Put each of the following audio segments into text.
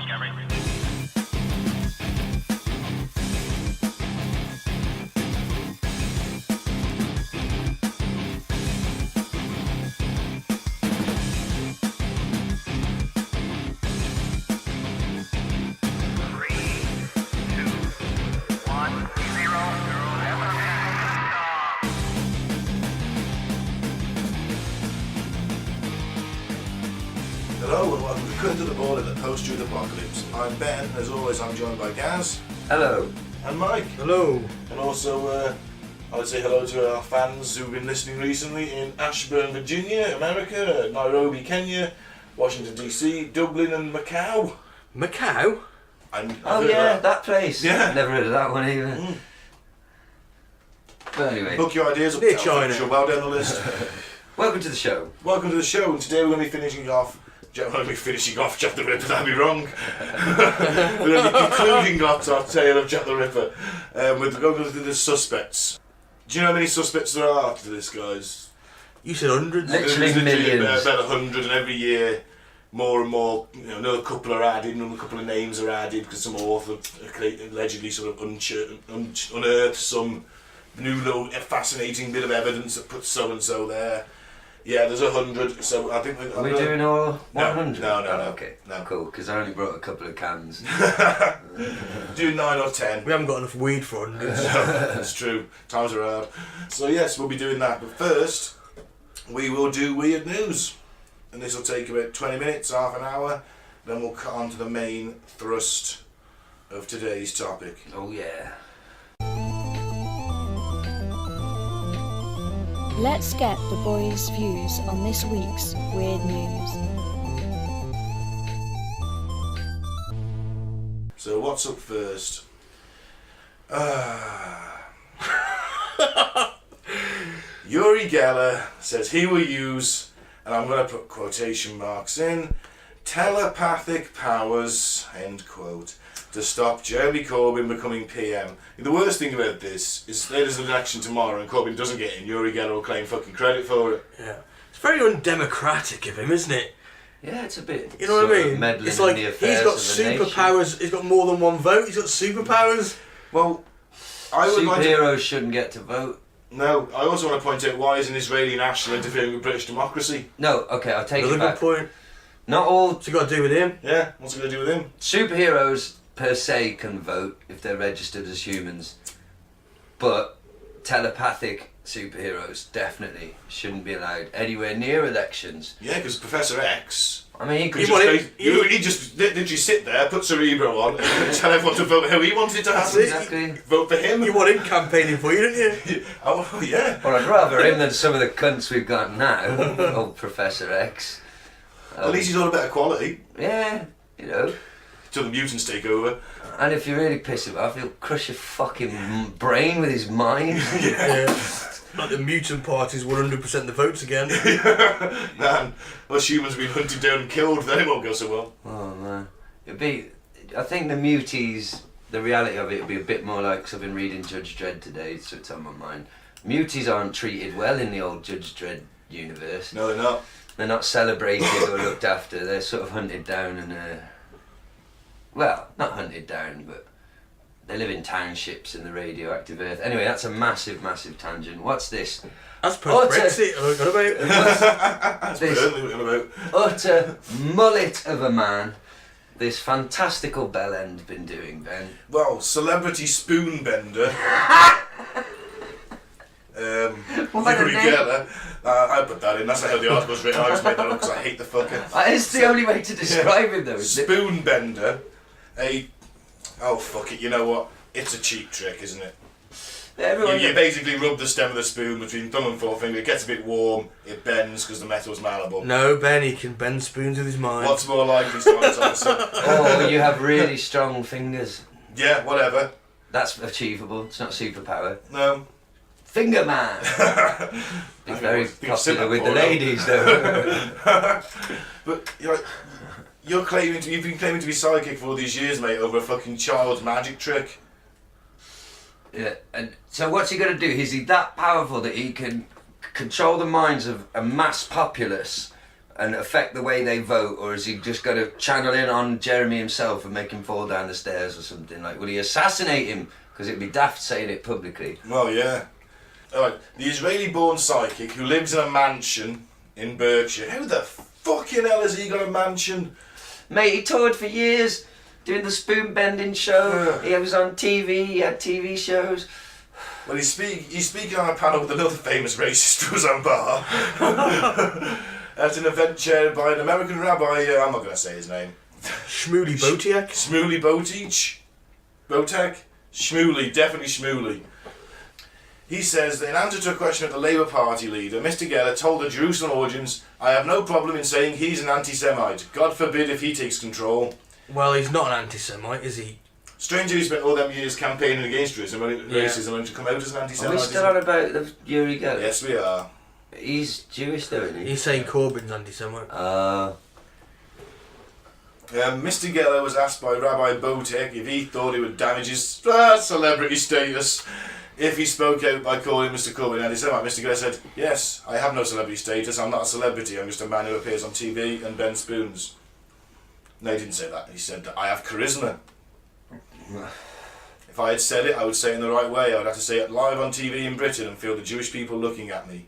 discovery. Hello and welcome to Cut to the Board in the Post-Truth Apocalypse. I'm Ben, as always I'm joined by Gaz. Hello. And Mike. Hello. And also I would say hello to our fans who've been listening recently in Ashburn, Virginia, America, Nairobi, Kenya, Washington DC, Dublin and Macau. Macau? That place. Yeah. Never heard of that one either. But anyway. Book your ideas up Near to China. well down the list. Welcome to the show. Welcome to the show, and today we're going to be finishing off Jack the Ripper, that'd be wrong. We're going to be concluding off our tale of Jack the Ripper. We're going to do the suspects. Do you know how many suspects there are to this, guys? You said hundreds. Literally millions. About 100, and every year more and more, another couple are added, another couple of names are added because some author allegedly sort of unearthed some new little fascinating bit of evidence that puts so and so there. Yeah, there's 100, so I think Are we doing all 100? No. Okay, no. Cool, because I only brought a couple of cans. Do 9 or 10. We haven't got enough weed for hundreds. That's true. Times are hard. So yes, we'll be doing that. But first, we will do weird news, and this will take about 20 minutes, half an hour. Then we'll cut on to the main thrust of today's topic. Oh yeah. Let's get the boys' views on this week's weird news. So what's up first? Uri Geller says he will use, and I'm going to put quotation marks in, telepathic powers, end quote, to stop Jeremy Corbyn becoming PM. The worst thing about this is there's an election tomorrow and Corbyn doesn't get in, Uri Geller will claim fucking credit for it. Yeah. It's very undemocratic of him, isn't it? Yeah, it's a bit. You know what I mean? Meddling It's like in the he's affairs got of the superpowers. He's got more than one vote. He's got superpowers. Well, I would like to... Superheroes shouldn't get to vote. No, I also want to point out, why is an Israeli national interfering with British democracy? No, okay, I'll take Another it good back. point. Not all What's it got to do with him? Yeah, what's it going to do with him? superheroes per se can vote if they're registered as humans, but telepathic superheroes definitely shouldn't be allowed anywhere near elections. Yeah, because Professor X... I mean, he could He just literally sit there, put Cerebro on, and tell everyone to vote how he wanted it to happen. Exactly. Vote for him. You want him campaigning for you, don't you? Oh, yeah. Well, I'd rather him than some of the cunts we've got now. Old Professor X. At least he's on a better quality Yeah, you know. till the mutants take over. And if you really piss him off, he'll crush your fucking brain with his mind. Yeah. Like the mutant party's 100% the votes again. Man, unless humans have been hunted down and killed, then it won't go so well. Oh man, I think the muties, the reality of it would be a bit more like, because I've been reading Judge Dredd today, so it's on my mind. Muties aren't treated well in the old Judge Dredd universe. No, they're not. They're not celebrated or looked after. They're sort of hunted down and, well, not hunted down, but they live in townships in the radioactive earth. Anyway, that's a massive, massive tangent. What's this? That's post-Brexit. What about That's This- brilliantly what about. Utter mullet of a man. This fantastical bell end been doing, Ben. Well, celebrity spoon bender. What a Uri name. Geller. I put that in. That's how the article's written. I just made that up because I hate the fucker. That is the only way to describe him, though, isn't it? Spoon bender. Oh fuck it. You know what? It's a cheap trick, isn't it? You basically rub the stem of the spoon between thumb and forefinger. It gets a bit warm. It bends because the metal's malleable. No, Ben, he can bend spoons with his mind. What's more likely to answer? Oh, you have really strong fingers. Yeah, whatever. That's achievable. It's not a superpower. No. Finger man. Be very popular with the ladies, though. But you've been claiming to be psychic for all these years, mate, over a fucking child's magic trick. Yeah, and so what's he going to do? Is he that powerful that he can control the minds of a mass populace and affect the way they vote, or is he just going to channel in on Jeremy himself and make him fall down the stairs or something? Like, will he assassinate him? Because it'd be daft saying it publicly. Well, yeah. Alright, the Israeli-born psychic who lives in a mansion in Berkshire. Who the fucking hell has he got a mansion? Mate, he toured for years, doing the spoon bending show. He was on TV, he had TV shows. Well, he's speaking on a panel with another famous racist, Roseanne Barr, at an event chaired by an American rabbi, I'm not going to say his name. Shmuley Botiak? Shmuley Botek? Shmuley, definitely Shmuley. He says that in answer to a question of the Labour Party leader, Mr. Geller told the Jerusalem audience, I have no problem in saying he's an anti-Semite. God forbid if he takes control. Well, he's not an anti-Semite, is he? Stranger who spent all them years campaigning against racism and to come out as an Are anti-Semite. we still on about the Uri Geller? Yes, we are. He's Jewish though, isn't he? He's saying Corbyn's anti-Semite. Mr. Geller was asked by Rabbi Botek if he thought it would damage his celebrity status if he spoke out by calling Mr. Corbyn anti-Semite. Mr. Geller said, yes, I have no celebrity status, I'm not a celebrity, I'm just a man who appears on TV and bends spoons. No, he didn't say that. He said, I have charisma. If I had said it, I would say it in the right way. I would have to say it live on TV in Britain and feel the Jewish people looking at me.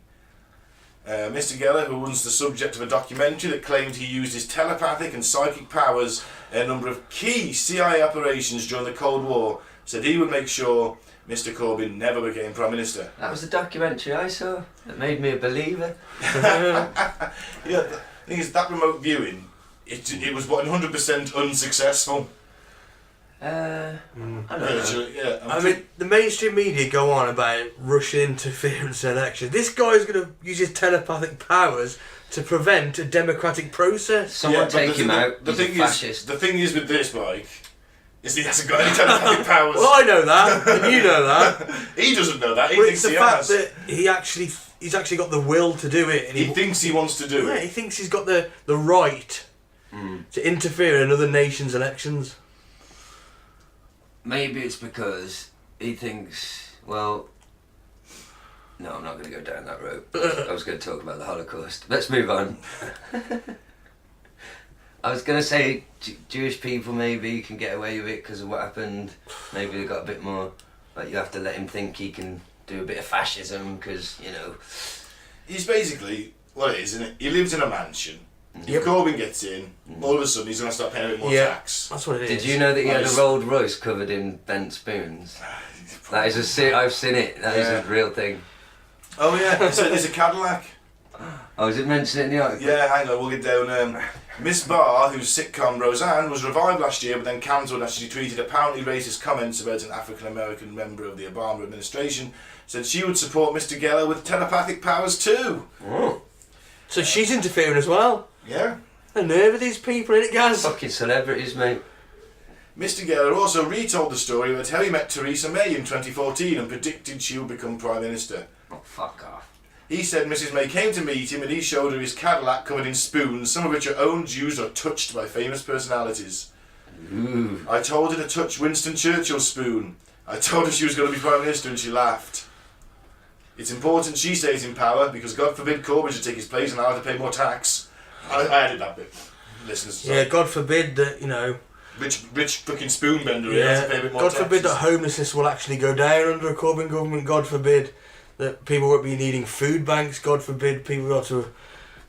Mr. Geller, who was the subject of a documentary that claimed he used his telepathic and psychic powers in a number of key CIA operations during the Cold War, said he would make sure Mr. Corbyn never became Prime Minister. That was the documentary I saw that made me a believer. Yeah, the thing is, that remote viewing, it was 100% unsuccessful. I don't know. Yeah, I mean, the mainstream media go on about Russian interference in elections. This guy's going to use his telepathic powers to prevent a democratic process. Someone but take him out. The He's thing a fascist. the thing is with this, Mike, is he hasn't got any telepathic powers. Well, I know that, and you know that. He doesn't know that. He But thinks it's the he fact has. that he's actually got the will to do it, and He thinks he wants to do yeah, it. he thinks he's got the right to interfere in another nation's elections. Maybe it's because he thinks, well, no, I'm not going to go down that road. I was going to talk about the Holocaust. Let's move on. I was going to say Jewish people maybe can get away with it because of what happened. Maybe they got a bit more, like you have to let him think he can do a bit of fascism because, you know. He's basically, what it is, isn't it? He lives in a mansion. Yep. If Corbyn gets in, all of a sudden he's going to start paying a bit more Yeah. tax. That's what it is. Did you know that he had a Nice. Rolls Royce covered in bent spoons? That is I've seen it. That is Yeah. a real thing. Oh yeah, there's a Cadillac. Oh, was it mentioned in the article? Yeah, hang on, we'll get down. Miss Barr, whose sitcom Roseanne was revived last year but then cancelled after she tweeted apparently racist comments about an African-American member of the Obama administration, said she would support Mr. Geller with telepathic powers too. Oh. So she's interfering as well. Yeah. The nerve of these people, innit, Gaz? Fucking celebrities, mate. Mr. Geller also retold the story about how he met Theresa May in 2014 and predicted she would become Prime Minister. Oh, fuck off. He said Mrs. May came to meet him and he showed her his Cadillac covered in spoons, some of which are owned, used or touched by famous personalities. Ooh. I told her to touch Winston Churchill's spoon. I told her she was going to be Prime Minister and she laughed. It's important she stays in power because God forbid Corbyn should take his place and I'll have to pay more tax. I added that bit. Listeners, Yeah, God forbid that, you know... Rich fucking spoon bender here has to pay a bit more God taxes. forbid that homelessness will actually go down under a Corbyn government. God forbid that people won't be needing food banks. God forbid people got to,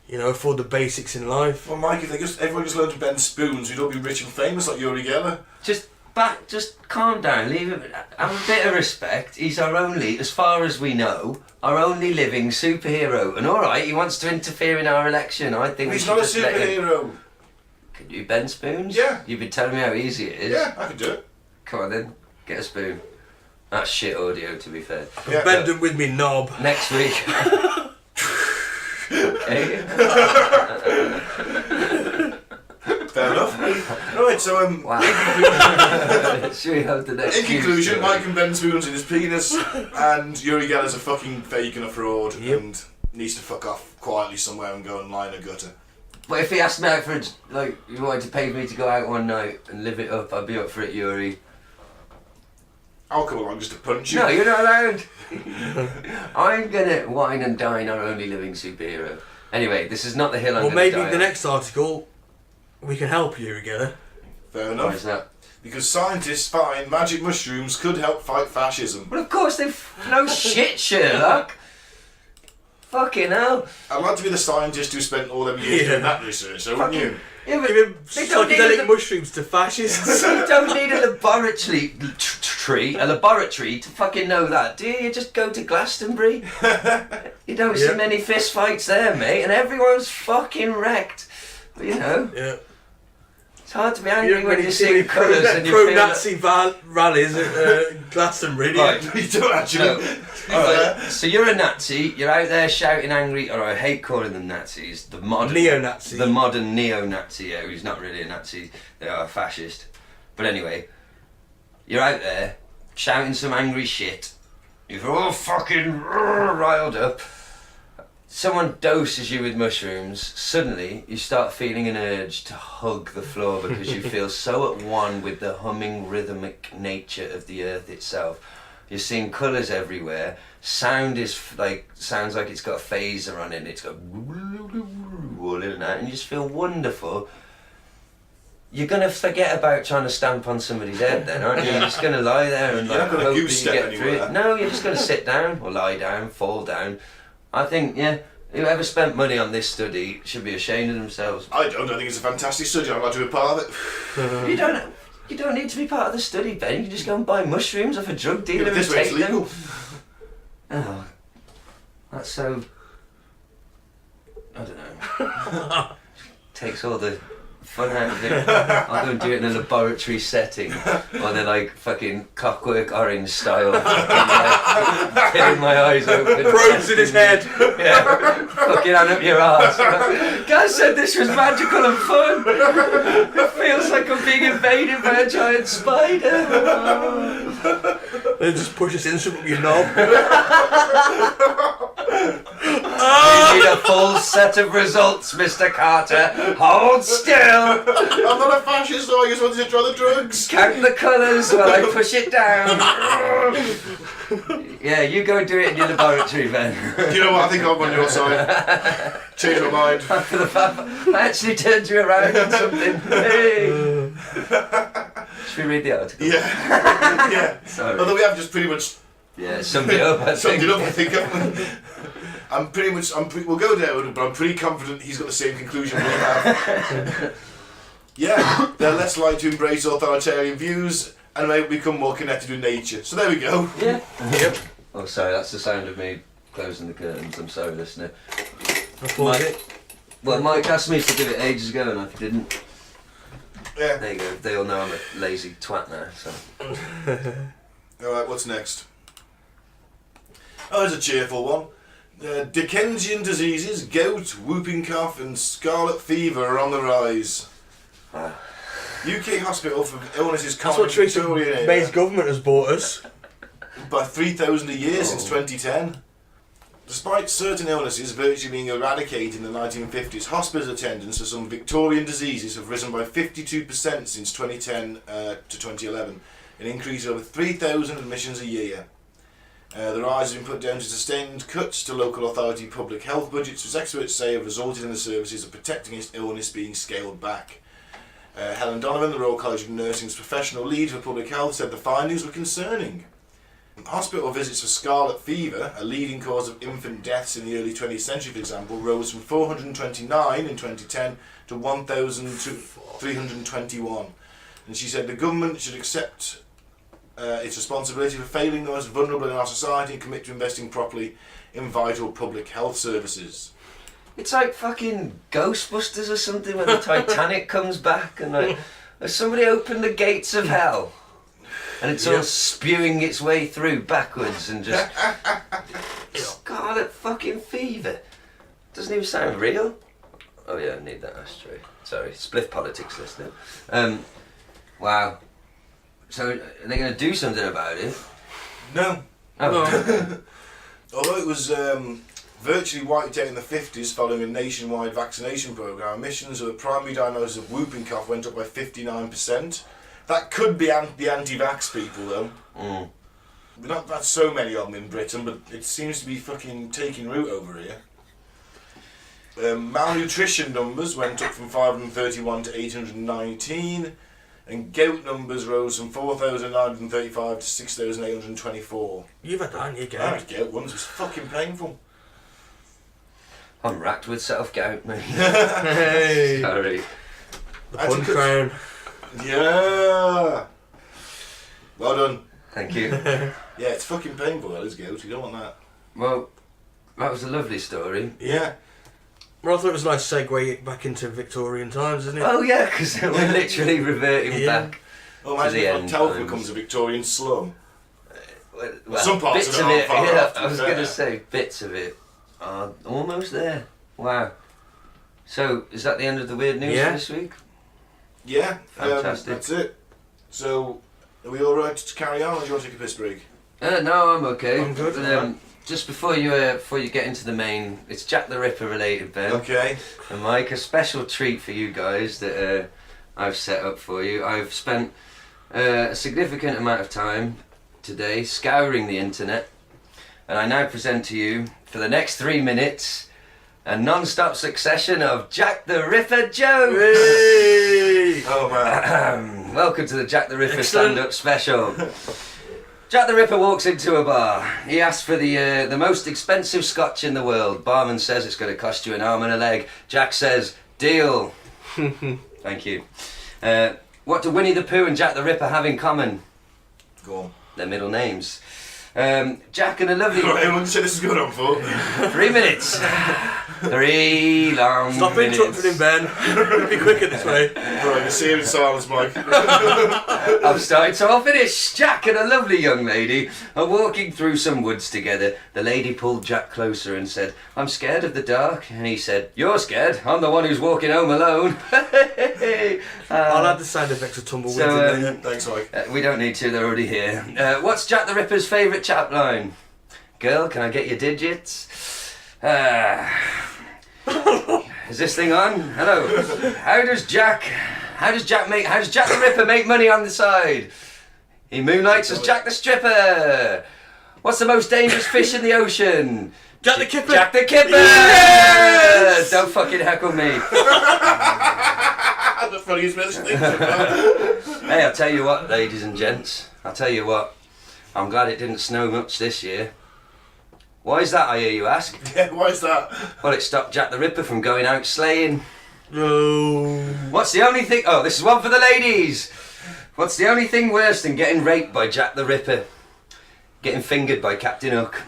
you know, afford the basics in life. Well, Mike, if everyone just learned to bend spoons, we'd all be rich and famous like Uri Geller. Just calm down, leave him. Have a bit of respect. He's our only, as far as we know, our only living superhero. And alright, he wants to interfere in our election. I think He's we not should a just let him. superhero. Can you bend spoons? Yeah. You've been telling me how easy it is. Yeah, I could do it. Come on then, get a spoon. That's shit audio, to be fair. Yeah, Bend them with me knob. Next week. Okay. Fair enough. Right, so Wow. Should we have the next in conclusion, story? Mike can bend spoons in his penis, and Uri Geller's a fucking fake and a fraud, and needs to fuck off quietly somewhere and go and lie in a gutter. But if he asked me out for, you wanted to pay me to go out one night and live it up, I'd be up for it, Uri. I'll come along just to punch you. No, you're not allowed. I'm gonna wine and dine our only living superhero. Anyway, this is not the hill I'm Well, going to maybe die the on. next article, we can help you, Uri Geller. Fair Why enough. is that? Because scientists find magic mushrooms could help fight fascism. Well, of course they've... No shit, Sherlock. Fucking hell. I'd like to be the scientist who spent all them years doing that research, so wouldn't you? Yeah, but Giving they don't need psychedelic a- mushrooms to fascists. You don't need a laboratory to fucking know that, do you? You just go to Glastonbury. You don't see Yeah. many fist fights there, mate, and everyone's fucking wrecked. But, you know, Yeah. it's hard to be You angry don't when really you see see any colours and you feel that... pro-Nazi rallies at Glastonbury, do you? Right. You don't actually. No. Alright, so you're a Nazi, you're out there shouting angry, or I hate calling them Nazis, the modern Neo-Nazi. The modern neo-Nazi, yeah, who's not really a Nazi, they are a fascist. But anyway, you're out there shouting some angry shit, you're all fucking riled up, someone doses you with mushrooms, suddenly you start feeling an urge to hug the floor because you feel so at one with the humming rhythmic nature of the earth itself. You're seeing colours everywhere. Sound sounds like it's got a phaser on it. It's got all in that, and you just feel wonderful. You're gonna forget about trying to stamp on somebody's head, then, aren't you? You're just gonna lie there and You're like not gonna hope that goose you step get through anywhere. it. No, you're just gonna sit down or lie down, fall down. I think, yeah, whoever spent money on this study should be ashamed of themselves. I think it's a fantastic study. I'd like to be a part of it. You don't need to be part of the study, Ben. You can just go and buy mushrooms off a drug dealer But this and way it's take them. legal. Oh, that's so... I don't know. Takes all the fun out of it. I'll go and do it in a laboratory setting, or then like fucking Clockwork Orange style, getting my eyes open. Probes in his head. Yeah, fucking hand up your arse. Gaz said this was magical and fun. It feels like I'm being invaded by a giant spider. They just push this instrument with your knob. We need a full set of results, Mr. Carter. Hold still. I'm not a fascist, though. I just wanted to try the drugs. Count the colours while I push it down. Yeah, you go and do it in your laboratory, Ben. Do you know what? I think I'm on your side. Change my mind. For the fact I actually turned you around on something. Hey. Should we read the article? Yeah. Yeah. Sorry. Although we have just pretty much Yeah, summed it up, I summed think. it up, I think. haven't we? We'll go down, but I'm pretty confident he's got the same conclusion we have. Yeah, they're less likely to embrace authoritarian views and may become more connected with nature. So there we go. Yeah. Yep. Oh, sorry, that's the sound of me closing the curtains. I'm sorry, listener. Well, Mike asked me to do it ages ago and I didn't. Yeah. There you go. They all know I'm a lazy twat now, so. Alright, what's next? Oh, there's a cheerful one. Dickensian diseases, gout, whooping cough and scarlet fever are on the rise. UK Hospital for Illnesses That's what Theresa Victorian May's era, government has bought us. by 3,000 a year since 2010. Despite certain illnesses virtually being eradicated in the 1950s, hospital attendance for some Victorian diseases have risen by 52% since 2010 to 2011, an increase of over 3,000 admissions a year. The rise has been put down to sustained cuts to local authority public health budgets, which experts say have resulted in the services of protecting against illness being scaled back. Helen Donovan, the Royal College of Nursing's professional lead for public health, said the findings were concerning. Hospital visits for scarlet fever, a leading cause of infant deaths in the early 20th century, for example, rose from 429 in 2010 to 1,321. And she said the government should accept its responsibility for failing the most vulnerable in our society and commit to investing properly in vital public health services. It's like fucking Ghostbusters or something when the Titanic comes back and like, has somebody opened the gates of hell? And it's all spewing its way through backwards and just... Scarlet fucking fever. Doesn't even sound real. Oh yeah, I need that ashtray. Sorry, spliff politics listener. Wow. So, are they going to do something about it? No. Oh. No. Although it was virtually wiped out in the 50s following a nationwide vaccination programme, admissions of the primary diagnosis of whooping cough went up by 59%. That could be the anti-vax people, though. Mm. We've not had so many of them in Britain, but it seems to be fucking taking root over here. Malnutrition numbers went up from 531 to 819, and gout numbers rose from 4,935 to 6,824. You've had that, haven't you, I Gaz? had gout once, it was fucking painful. I'm racked with self-gout, mate. Hey! Sorry. The pun crown. Yeah! Well done. Thank you. Yeah, it's fucking painful, that is gout, you don't want that. Well, that was a lovely story. Yeah. Well, I thought it was a nice segue back into Victorian times, isn't it? Oh yeah, because we're literally reverting back. Oh, To the imagine if end Telford times. becomes a Victorian slum. Well, Some parts bits of of it it. aren't far Yeah, off, to I be was fair. going to say bits of it are almost there. Wow. So is that the end of the weird news Yeah. for this week? Yeah, Fantastic. that's it. So, are we alright to carry on, or do you want to take a piss break? No, I'm okay. I'm good. But, just before you get into the main, it's Jack the Ripper related, Ben. Okay. And Mike, a special treat for you guys that I've set up for you. I've spent a significant amount of time today scouring the internet, and I now present to you, for the next 3 minutes, a non-stop succession of Jack the Ripper jokes! Hey! Oh man. Welcome to the Jack the Ripper Excellent. stand-up special. Jack the Ripper walks into a bar. He asks for the most expensive scotch in the world. Barman says it's going to cost you an arm and a leg. Jack says, deal. Thank you. What do Winnie the Pooh and Jack the Ripper have in common? Go on. Their middle names. Jack and a lovely... Right, everyone say this is good on for. 3 minutes. 3 long Stop minutes. interrupting him, Ben. Be quicker this way. Right, you see him in silence, Mike. I've started, so I'll finish. Jack and a lovely young lady are walking through some woods together. The lady pulled Jack closer and said, I'm scared of the dark. And he said, you're scared? I'm the one who's walking home alone. I'll add the sound effects of tumbleweeds So, in there. Thanks, Mike. We don't need to, they're already here. What's Jack the Ripper's favourite chap line? Girl, can I get your digits? Is this thing on? Hello. How does Jack the Ripper make money on the side? He moonlights as Jack the Stripper. What's the most dangerous fish in the ocean? Jack the Kipper! Jack the Kipper! Yes! Don't fucking heckle me. The funniest bit of things. Hey, I'll tell you what, ladies and gents. I'll tell you what. I'm glad it didn't snow much this year. Why is that, I hear you ask? Yeah, why is that? Well, it stopped Jack the Ripper from going out slaying. No. What's the only thing... Oh, this is one for the ladies. What's the only thing worse than getting raped by Jack the Ripper? Getting fingered by Captain Hook.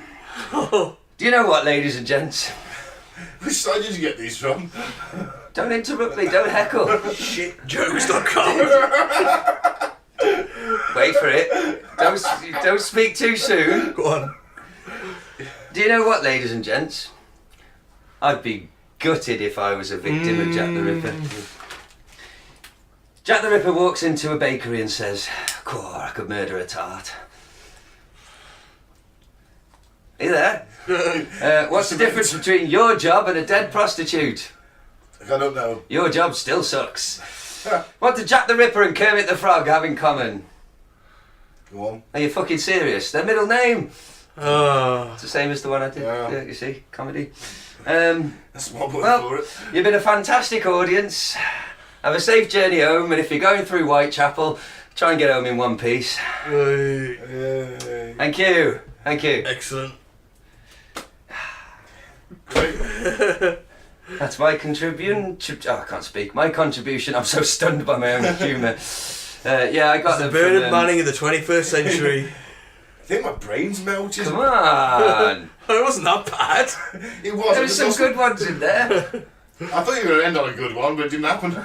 Do you know what, ladies and gents? Which side did you get these from? Don't interrupt me, don't heckle. Shitjokes.com. Wait for it. Don't speak too soon. Go on. Do you know what, ladies and gents? I'd be gutted if I was a victim of Jack the Ripper. Jack the Ripper walks into a bakery and says, "Cool, I could murder a tart." Are you there? What's the difference between your job and a dead prostitute? I don't know. Your job still sucks. What do Jack the Ripper and Kermit the Frog have in common? Go on. Are you fucking serious? Their middle name. Oh. It's the same as the one I did. Yeah. You see, comedy. That's one word Well, for it. you've been a fantastic audience. Have a safe journey home, and if you're going through Whitechapel, try and get home in one piece. Yay. Thank you. Thank you. Excellent. Great. That's my contribution. Oh, I can't speak. My contribution. I'm so stunned by my own humour. Yeah, I got The them Bernard from, Manning of the 21st century. I think my brain's melted. Come on. It wasn't that bad. It was. There were some good ones in there. I thought you were going to end on a good one, but it didn't happen.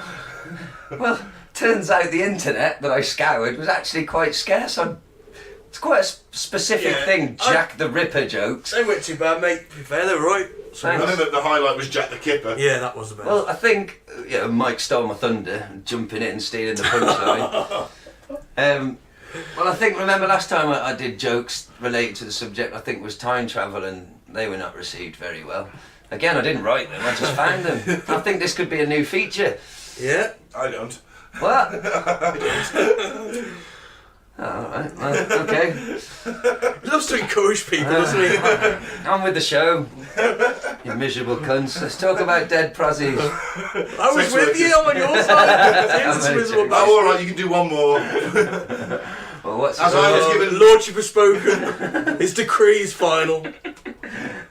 Well, turns out the internet that I scoured was actually quite scarce on... It's quite a specific Yeah, thing, Jack the Ripper jokes. They weren't too bad, mate. To be fair, they were right. So, Thanks. I think that the highlight was Jack the Kipper. yeah, that was the best. Well, I think Mike stole my thunder, jumping in and stealing the punchline. Well, I think, remember last time I did jokes related to the subject, I think was time travel, and they were not received very well. Again, I didn't write them, I just found them. I think this could be a new feature. Yeah. I don't. What? I don't. Oh, alright, well, okay. He loves to encourage people, doesn't he? On with the show. You miserable cunts. Let's talk about dead prozzies. I was with you, I'm on your side. It's miserable. Oh, alright, you can do one more. Well, what's As I was given... Lordship has spoken. His decree is final.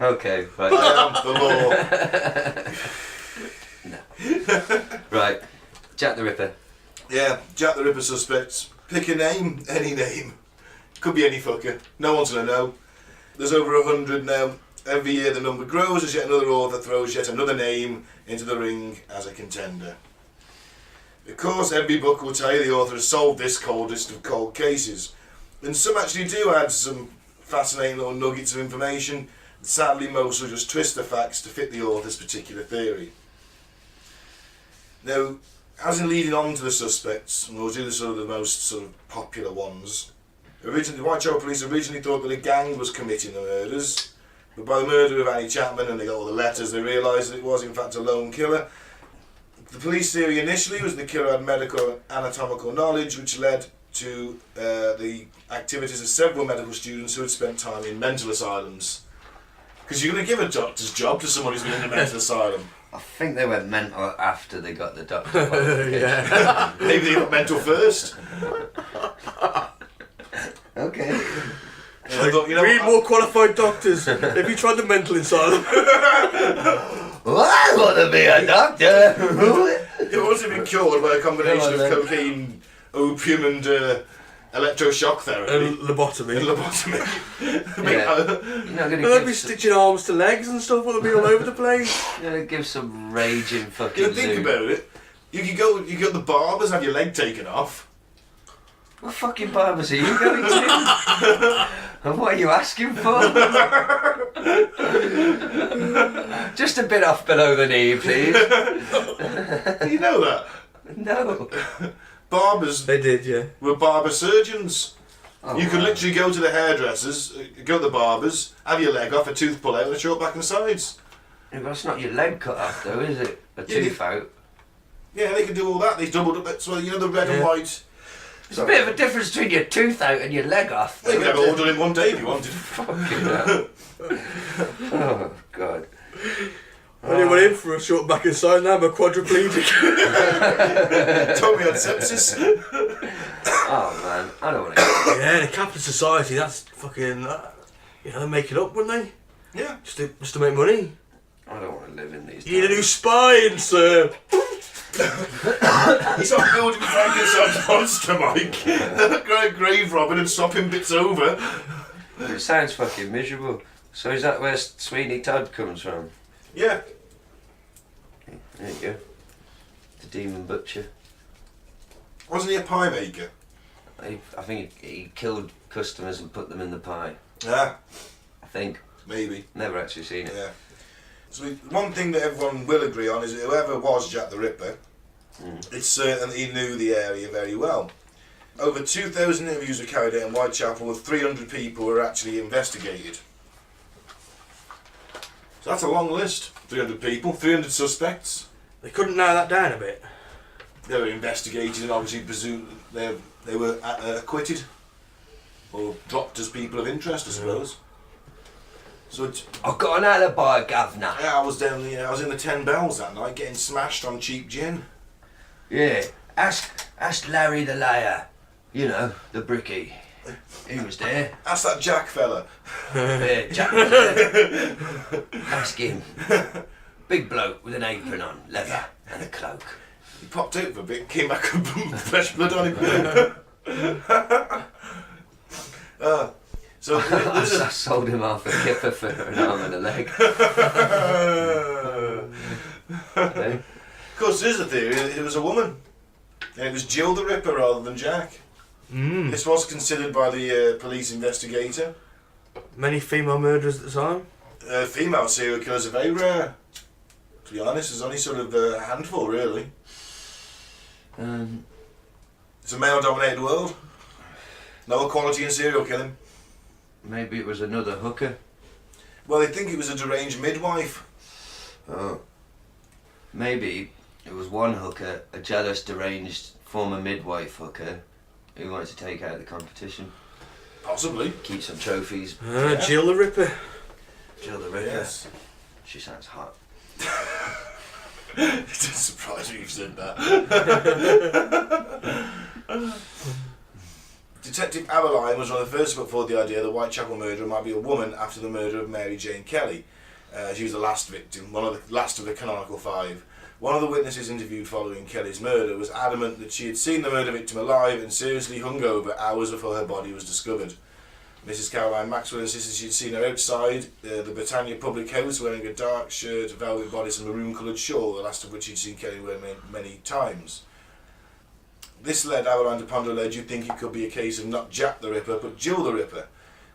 Okay, right. I am the law. Right. Jack the Ripper. Yeah, Jack the Ripper suspects. Pick a name, any name. Could be any fucker. No one's gonna know. There's over 100 now. Every year the number grows as yet another author throws yet another name into the ring as a contender. Of course, every book will tell you the author has solved this coldest of cold cases. And some actually do add some fascinating little nuggets of information. Sadly, most will just twist the facts to fit the author's particular theory. Now, as in leading on to the suspects, and we'll do the most popular ones. Originally, the Whitechapel police originally thought that a gang was committing the murders, but by the murder of Annie Chapman and they got all the letters, they realised that it was in fact a lone killer. The police theory initially was the killer had medical anatomical knowledge, which led to the activities of several medical students who had spent time in mental asylums. Because you're going to give a doctor's job to someone who's been in a mental asylum. I think they went mental after they got the doctor qualification. Yeah. Maybe they got mental first. Okay. I thought, We need more qualified doctors. Have you tried the mental asylum? Well, I want to be a doctor. You've also been cured by a combination of cocaine, opium and electroshock therapy. And lobotomy. And lobotomy. Yeah. You're not going They'll to be give stitching arms to legs and stuff, will they be all over the place? You're going to give some raging fucking You think loot. about it. You could go to the barbers and have your leg taken off. What fucking barbers are you going to? And what are you asking for? Just a bit off below the knee, please. You know that? No. Barbers They did, yeah. were barber surgeons. Oh, You could wow. literally go to the hairdressers, go to the barbers, have your leg off, a tooth pull out and a short back and sides. Yeah, but that's not your leg cut off though, is it? A tooth out. Yeah, they could do all that. They doubled up. So you know the red and white. There's a bit of a difference between your tooth out and your leg off. They could have it all done in one day if you wanted. Fucking hell. Oh, God. I only went in for a short back and side, now I'm a quadriplegic. Told me I had sepsis. Oh, man. I don't want to go. Yeah, in a capitalist society, that's fucking... they make it up, wouldn't they? Yeah. Just to make money. I don't want to live in these times. You need a new spine, sir. He's not building Frankenstein's monster, Mike. Great grave robbing and swapping bits over. It sounds fucking miserable. So is that where Sweeney Todd comes from? Yeah. There you go. The Demon Butcher. Wasn't he a pie maker? I think he killed customers and put them in the pie. Yeah. I think. Maybe. Never actually seen it. Yeah. So one thing that everyone will agree on is that whoever was Jack the Ripper, it's certain that he knew the area very well. Over 2,000 interviews were carried out in Whitechapel with 300 people who were actually investigated. So that's a long list. 300 people, 300 suspects. They couldn't narrow that down a bit. They were investigated and obviously presumed they were acquitted or dropped as people of interest, I suppose. So I've got an alibi, governor. yeah, I was in the 10 Bells that night getting smashed on cheap gin. Yeah. Ask Larry the Layer. You know, the brickie. He was there. That's that Jack fella. Yeah, Jack was there. Ask him. Big bloke with an apron on, leather, and a cloak. He popped out for a bit, came back with fresh blood on him. So I sold him half a kipper for an arm and a leg. Okay. Of course, there's a theory that it was a woman. And it was Jill the Ripper rather than Jack. This was considered by the police investigator. Many female murderers at the time. Female serial killers are very rare. To be honest, there's only sort of a handful, really. It's a male-dominated world. No equality in serial killing. Maybe it was another hooker. Well, they think it was a deranged midwife. Oh. Maybe it was one hooker, a jealous, deranged former midwife hooker, who wanted to take out the competition. Possibly. Keep some trophies. Jill the Ripper. Jill the Ripper. Yes. She sounds hot. It doesn't surprise me you've said that. Detective Aberline was one of the first to put forward the idea that Whitechapel murderer might be a woman after the murder of Mary Jane Kelly. She was the last victim, one of the last of the canonical 5. One of the witnesses interviewed following Kelly's murder was adamant that she had seen the murder victim alive and seriously hungover hours before her body was discovered. Mrs. Caroline Maxwell insisted she had seen her outside the Britannia public house wearing a dark shirt, velvet bodice and maroon-coloured shawl, the last of which she'd seen Kelly wear many times. This led Aberline to ponder a legend you'd think it could be a case of not Jack the Ripper, but Jill the Ripper.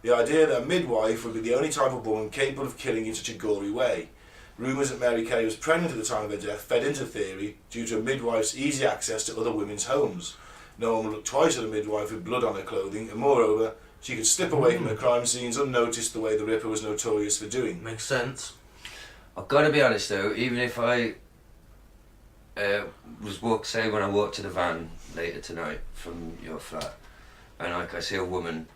The idea that a midwife would be the only type of woman capable of killing in such a gory way. Rumours that Mary Kelly was pregnant at the time of her death fed into the theory due to a midwife's easy access to other women's homes. No one would look twice at a midwife with blood on her clothing, and moreover, she could slip away from her crime scenes unnoticed the way the Ripper was notorious for doing. Makes sense. I've got to be honest though, even if I say when I walk to the van later tonight from your flat, and like I see a woman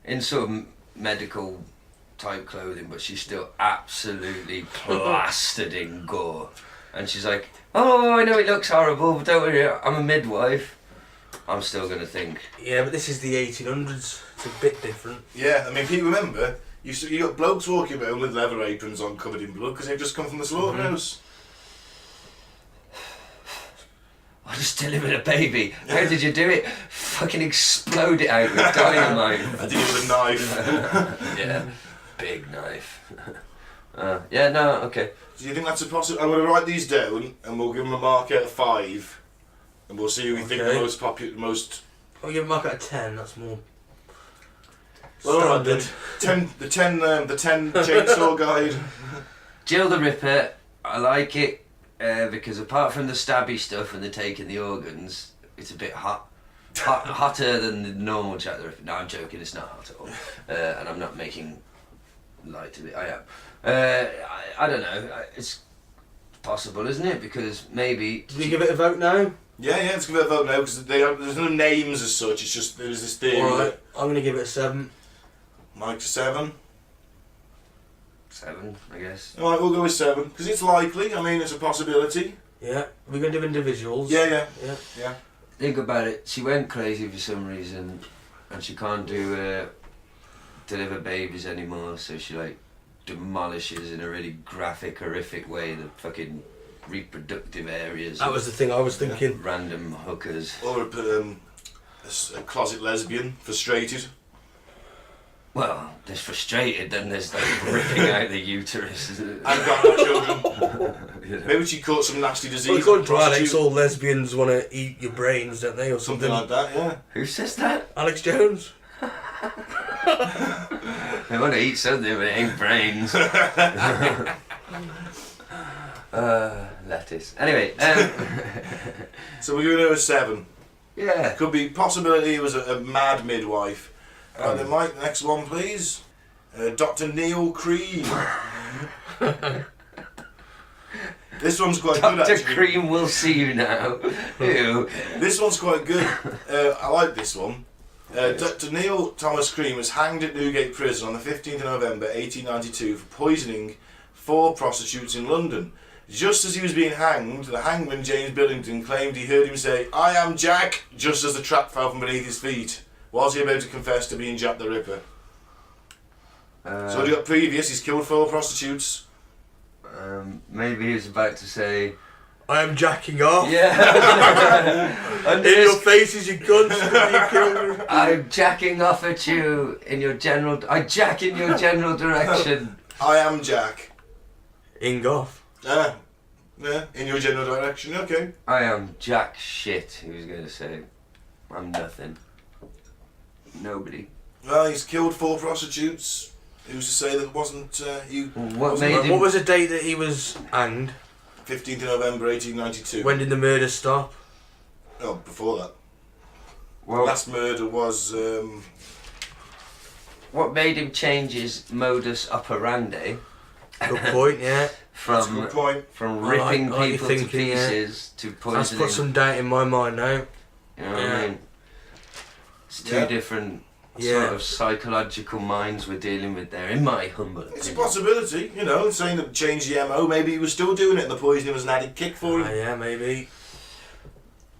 in sort of medical type clothing, but she's still absolutely plastered in gore, and she's like, "Oh, I know it looks horrible, but don't worry, I'm a midwife." I'm still gonna think. Yeah, but this is the 1800s. It's a bit different. Yeah, I mean, people remember, you got blokes walking around with leather aprons on covered in blood because they've just come from the slaughterhouse. I just delivered a baby. How did you do it? Fucking explode it out with dynamite. I did it with a knife. Yeah, big knife. Yeah, no, okay. Do you think that's a possible? I'm going to write these down and we'll give them a mark out of 5. And we'll see who we think the most popular, most... I'll give a mark out of 10, that's more... Well, alright then. The 10 chainsaw guide. Jill the Ripper, I like it because apart from the stabby stuff and the taking the organs, it's a bit hotter than the normal Jack the Ripper. No, I'm joking, it's not hot at all. And I'm not making light of it, I am. I don't know, it's possible, isn't it? Because maybe... Did we give it a vote now? Yeah, let's give it a vote now because there's no names as such, it's just there's this theory. Alright, I'm going to give it a 7. Mike to 7. 7, I guess. Alright, we'll go with 7 because it's likely, I mean, it's a possibility. Yeah, we're going to do individuals. Yeah. Think about it, she went crazy for some reason and she can't deliver babies anymore, so she like demolishes in a really graphic, horrific way the fucking reproductive areas. That was the thing I was thinking. Random hookers. Or a closet lesbian, frustrated. Well, there's frustrated, then there's like ripping out the uterus. And got no children. Yeah. Maybe she caught some nasty disease. Well, according to prostitute. Alex, all lesbians want to eat your brains, don't they, or Something like that, yeah. Who says that? Alex Jones. They want to eat something, but it ain't brains. Lettuce. Anyway, So we're going to a 7. yeah. Could be possibility it was a mad midwife. Then Mike, next one please. Dr. Neil Cream. This one's quite good Dr. actually. Cream will see you now. Ew. This one's quite good. I like this one. Dr. Neil Thomas Cream was hanged at Newgate Prison on the 15th of November 1892 for poisoning 4 prostitutes in London. Just as he was being hanged, the hangman James Billington claimed he heard him say, "I am Jack," just as the trap fell from beneath his feet. Was he about to confess to being Jack the Ripper? So what do you got previous? He's killed 4 prostitutes. Maybe he was about to say, I am jacking off. yeah. In your faces, you guns. I'm jacking off at you in your general. I jack in your general direction. I am Jack. Ingoff. Yeah, in your general direction, okay. I am jack shit. He was going to say, I'm nothing. Nobody. Well, he's killed 4 prostitutes. Who's to say that it wasn't What made him? What was the date that he was hanged? 15th of November 1892. When did the murder stop? Oh, before that. Well, Last murder was... what made him change his modus operandi? Good point, yeah. That's a good point. From I like- ripping I like people your to thinking, yeah. pieces to That's poisoning. put some doubt in my mind now. You know what Yeah. I mean? It's two Yeah. different sort of psychological minds we're dealing with there, in my humble opinion. It's a possibility, you know, saying that changed the MO, maybe he was still doing it and the poisoning was an added kick for him. Yeah, maybe.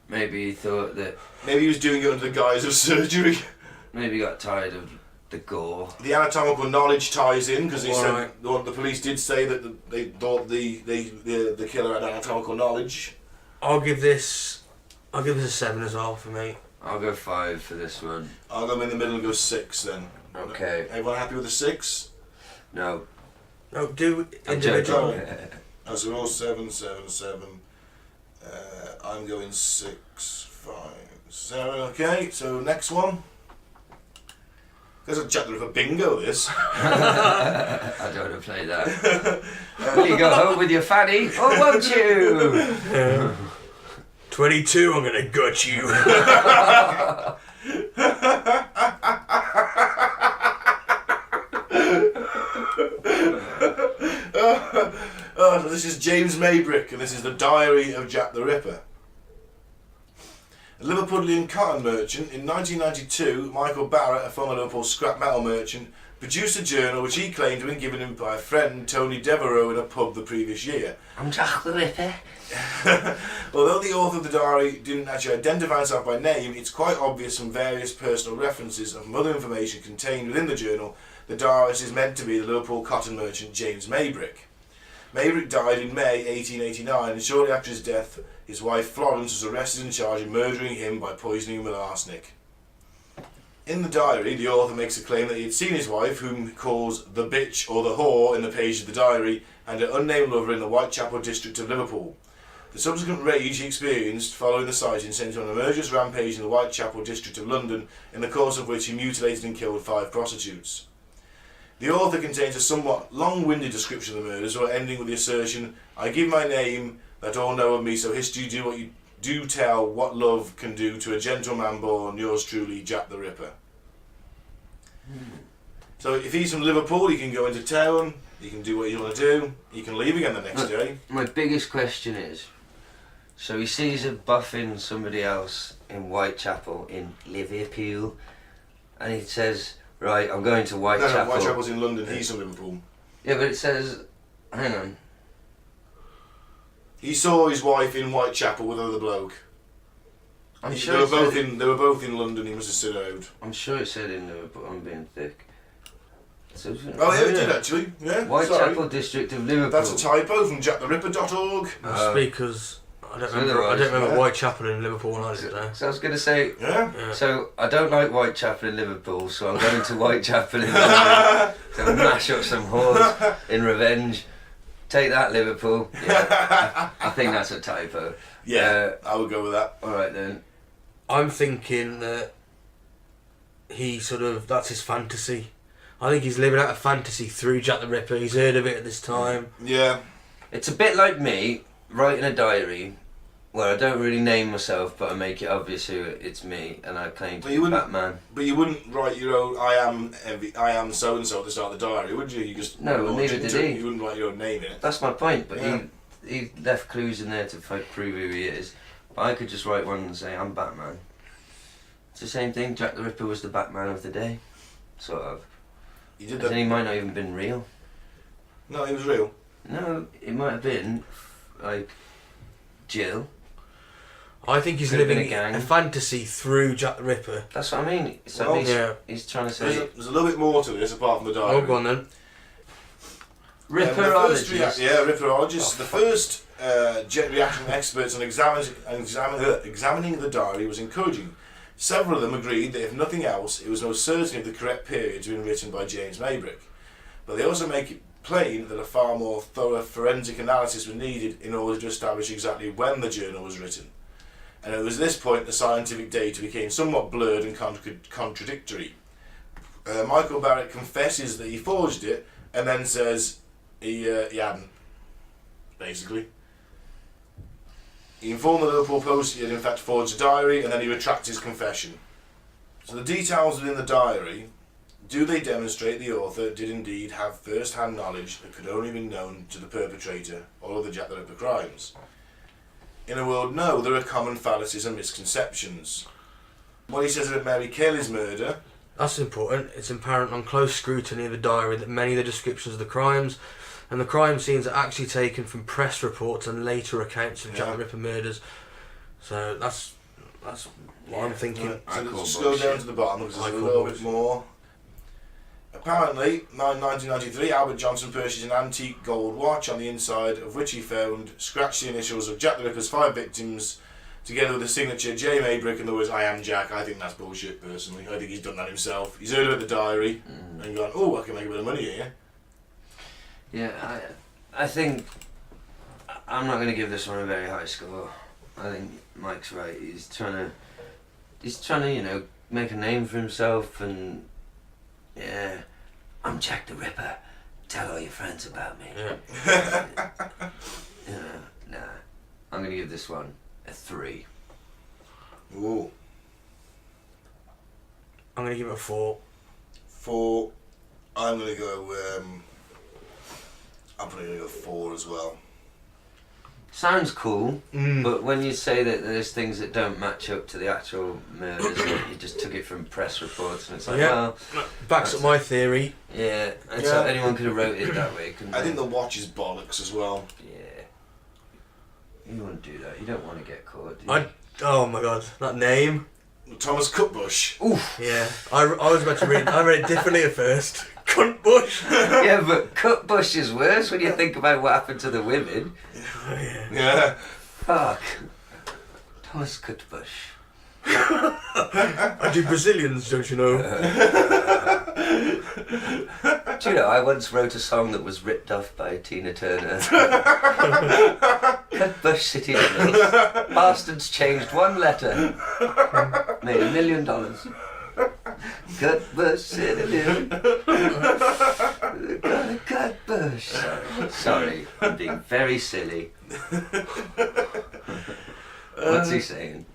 Maybe he thought that... Maybe he was doing it under the guise of surgery. Maybe he got tired of the gore. The anatomical knowledge ties in, because he said, Right. the police did say that they thought the killer had anatomical knowledge. I'll give this a 7 as well for me. I'll go 5 for this one. I'll go in the middle and go 6 then. Okay. Everyone happy with the 6? No. No, do I'm individual. joking. Oh, so we're all 7, 7, 7. I'm going 6, 5, 7. Okay, so next one. There's a Jack the Ripper bingo, this. I don't want to play that. Will you go home with your fanny, or won't you? 22, I'm gonna gut you. So this is James Maybrick, and this is the Diary of Jack the Ripper. A Liverpudlian cotton merchant, in 1992, Michael Barrett, a former Liverpool scrap metal merchant, produced a journal which he claimed to have been given him by a friend, Tony Devereaux, in a pub the previous year. I'm Jack the Ripper. Although the author of the diary didn't actually identify himself by name, it's quite obvious from various personal references and from other information contained within the journal the diarist is meant to be the Liverpool cotton merchant James Maybrick. Maybrick died in May 1889, and shortly after his death, his wife Florence was arrested and charged with murdering him by poisoning him with arsenic. In the diary, the author makes a claim that he had seen his wife, whom he calls the bitch or the whore in the page of the diary, and her unnamed lover in the Whitechapel district of Liverpool. The subsequent rage he experienced following the sighting sent him on a murderous rampage in the Whitechapel district of London, in the course of which he mutilated and killed 5 prostitutes. The author contains a somewhat long-winded description of the murders, while ending with the assertion, "I give my name, that all know of me, so history do what you do tell what love can do to a gentleman born, yours truly, Jack the Ripper." So if he's from Liverpool, he can go into town, he can do what you want to do, he can leave again the next day. My biggest question is, so he sees her buffing somebody else in Whitechapel in Liverpool, and he says, right, I'm going to Whitechapel. No, Whitechapel's in London, he's from Liverpool. Yeah, but it says, hang on. He saw his wife in Whitechapel with another bloke. I'm They sure were it both said, in. They were both in London. He must have stood out. I'm sure it said in Liverpool, I'm being thick. So, Oh yeah, it did actually. Yeah. Whitechapel Sorry. district of Liverpool. That's a typo from JackTheRipper.org. Must be because I don't So remember. I otherwise, don't remember yeah. Whitechapel in Liverpool when I was there. So I was going to say, Yeah. Yeah. so I don't like Whitechapel in Liverpool, so I'm going to Whitechapel in London to mash up some whores in revenge. Take that, Liverpool. Yeah, I think that's a typo. Yeah. I would go with that. Alright then. I'm thinking that that's his fantasy. I think he's living out a fantasy through Jack the Ripper. He's heard of it at this time. Yeah. It's a bit like me writing a diary where I don't really name myself, but I make it obvious who it's me, and I claim to But be you wouldn't- Batman. But you wouldn't write your own I am so and so at the start of the diary, would you? You just No, launch neither into did it. he. You wouldn't write your own name in it. That's my point, but Yeah. he left clues in there to prove who he is. But I could just write one and say, I'm Batman. It's the same thing, Jack the Ripper was the Batman of the day. Sort of. You did And that. then he might not even been real. No, he was real. No, it might have been, like, Jill. I think he's Could have been living a gang. a fantasy through Jack the Ripper. That's what I mean. So Well, he's trying to There's say a little bit more to this apart from the diary. Oh, go on then. The first Ripperologist. Ripperologist. The first reaction from experts on examining the diary was encouraging. Several of them agreed that if nothing else, it was most certainly the correct period to have been written by James Maybrick. But they also make it plain that a far more thorough forensic analysis was needed in order to establish exactly when the journal was written. And it was at this point the scientific data became somewhat blurred and contradictory. Michael Barrett confesses that he forged it and then says he hadn't, basically. He informed the Liverpool Post he had in fact forged a diary, and then he retracts his confession. So the details within the diary, do they demonstrate the author did indeed have first-hand knowledge that could only be known to the perpetrator or other Jack the Ripper crimes? In a word, no, there are common fallacies and misconceptions. What he says about Mary Kelly's murder, That's important. It's apparent on close scrutiny of the diary that many of the descriptions of the crimes and the crime scenes are actually taken from press reports and later accounts of Jack the Ripper murders. So that's what I'm thinking. So let's just go down to the bottom because there's a little bit more. Apparently, in 1993, Albert Johnson purchased an antique gold watch on the inside of which he found scratched the initials of Jack the Ripper's 5 victims together with the signature J. Maybrick and the words "I am Jack." I think that's bullshit, personally. I think he's done that himself. He's heard about the diary and gone, "Oh, I can make a bit of money here." Yeah, I think I'm not going to give this one a very high score. I think Mike's right. He's trying to, you know, make a name for himself, and yeah, I'm Jack the Ripper. Tell all your friends about me. Yeah. You know, nah. I'm going to give this one a 3. Ooh. I'm going to give it a 4. 4. I'm going to go. I'm probably going to go 4 as well. Sounds cool, but when you say that there's things that don't match up to the actual murders, that you just took it from press reports, and it's like, well, backs up my theory. yeah, it's like anyone could have wrote it that way, couldn't I think they? the watch is bollocks as well. Yeah, you don't want to do that. You don't want to get caught. Do you? Oh my god, that name. Thomas Cutbush. Oof. Yeah, I was about to read. I read it differently at first. Cunt bush. Yeah, but Cutbush is worse when you think about what happened to the women. Yeah. Fuck. Thomas Cutbush. I do Brazilians, don't you know? Do you know, I once wrote a song that was ripped off by Tina Turner. Cutbush City Limits. Bastards changed one letter. Made $1 million. Cutbush City Limits. Cutbush. Sorry, I'm being very silly. What's he saying?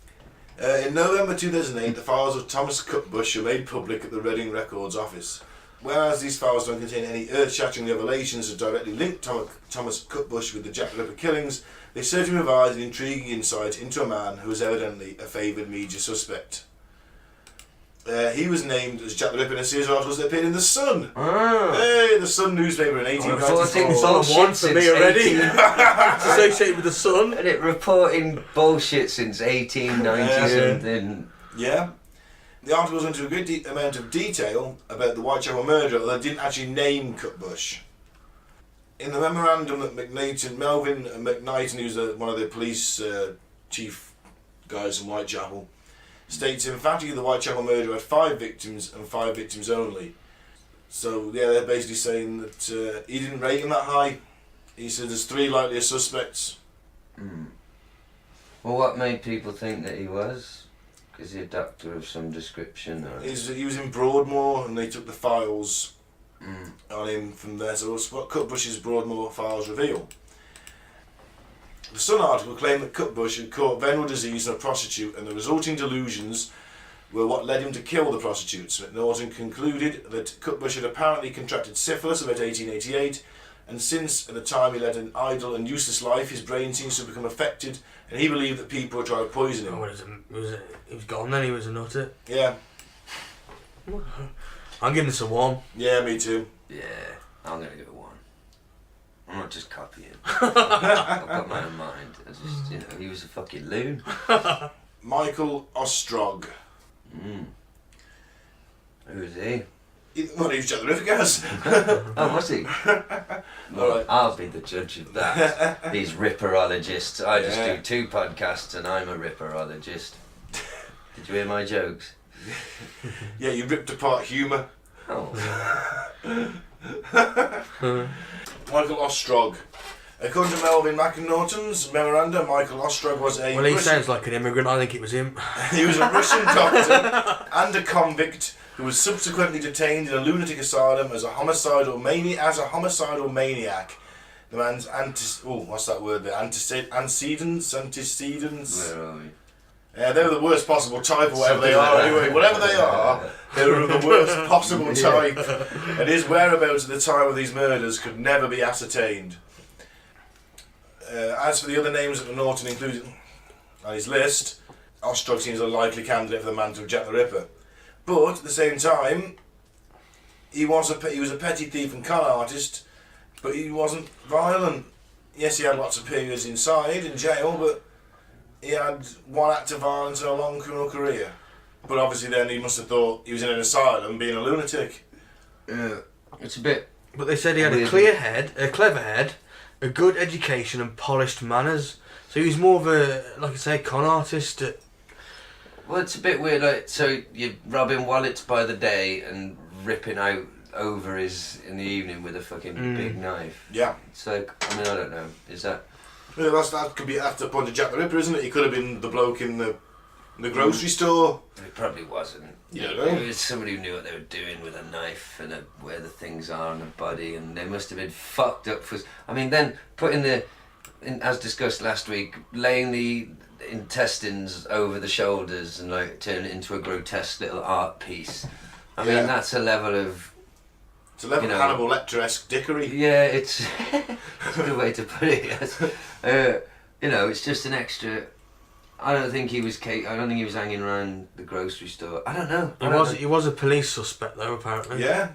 In November 2008, the files of Thomas Cutbush were made public at the Reading Records office. Whereas these files don't contain any earth-shattering revelations that directly link Thomas Cutbush with the Jack the Ripper killings, they certainly provide an intriguing insight into a man who was evidently a favoured media suspect. He was named as Jack the Ripper in a series of articles that appeared in The Sun. Hey, The Sun newspaper in 1894. Bullshit One for me already. It's associated with the sun. And it reporting bullshit since 1890 something. Yeah. The article goes into a good amount of detail about the Whitechapel murder, although they didn't actually name Cutbush. In the memorandum that Melvin McKnighton, who's one of the police chief guys in Whitechapel, states emphatically the Whitechapel murder had 5 victims and 5 victims only. So yeah, they're basically saying that he didn't rate him that high. He said there's 3 likely suspects. Well, what made people think that he was? Is he a doctor of some description? Or? He was in Broadmoor and they took the files on him from there. So that's what Cutbush's Broadmoor files reveal. The Sun article claimed that Cutbush had caught venereal disease in a prostitute and the resulting delusions were what led him to kill the prostitutes. McNaughton concluded that Cutbush had apparently contracted syphilis about 1888, and since at the time he led an idle and useless life, his brain seems to have become affected, and he believed that people would try to poison him. He was gone then, he was a nutter. Yeah. I'm giving this a 1. Yeah, me too. Yeah, I'm gonna give it 1. I'm not just copying. I've got my own mind. I just, you know, he was a fucking loon. Michael Ostrog. Who is he? Well, he was Jack the Ripper, Gaz. Oh, was he? Well, Alright. I'll be the judge of that. These ripperologists. I just do 2 podcasts and I'm a ripperologist. Did you hear my jokes? Yeah, you ripped apart humour. Oh. Michael Ostrog. According to Melvin McNaughton's memoranda, Michael Ostrog was a Well, he Russian, sounds like an immigrant. I think it was him. he was a Russian doctor and a convict who was subsequently detained in a lunatic asylum as a homicidal maniac. The man's what's that word there? Antecedents. Where are we? They were the worst possible type, or whatever they are. Anyway, whatever they are, they were the worst possible type. And his whereabouts at the time of these murders could never be ascertained. As for the other names that Norton included on his list, Ostrog seems a likely candidate for the mantle of Jack the Ripper. But at the same time, he was a petty thief and con artist, but he wasn't violent. Yes, he had lots of periods inside in jail, but he had one act of violence and a long criminal career. But obviously, then he must have thought he was in an asylum, being a lunatic. Yeah, it's a bit. But they said he had a clever head, a good education, and polished manners. So he was more of a, like I say, con artist. Well, it's a bit weird. Like, so you're robbing wallets by the day and ripping out ovaries in the evening with a fucking big knife. Yeah. It's like, I mean, I don't know. Is that? Yeah, that could be after the point of Jack the Ripper, isn't it? He could have been the bloke in the grocery store. It probably wasn't. Yeah. It was somebody who knew what they were doing with a knife and where the things are on the body, and they must have been fucked up for. I mean, then putting as discussed last week, laying the intestines over the shoulders and like turn it into a grotesque little art piece. I mean, that's a level of. It's a level of Hannibal Lecter-esque dickery. Yeah, it's a good way to put it. Yes. It's just an extra. I don't think he was hanging around the grocery store. I don't know. He was a police suspect though, apparently. Yeah.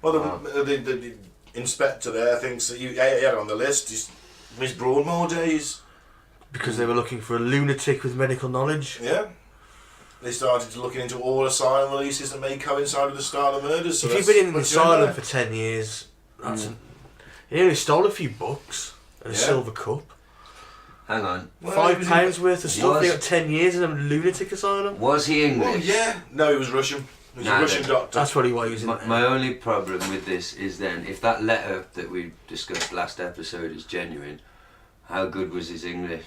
Well, the inspector there thinks that he had it on the list. From his Broadmoor days. Because they were looking for a lunatic with medical knowledge. Yeah. They started looking into all asylum releases that may coincide with the start of the murders. So if you've been in the asylum for 10 years, he only stole a few books and a silver cup. Hang on. Well, £5 worth of stuff. He got 10 years in a lunatic asylum. Was he English? Well, yeah. No, he was Russian. He was a Russian doctor. That's probably why he was in there. My only problem with this is then, if that letter that we discussed last episode is genuine, how good was his English?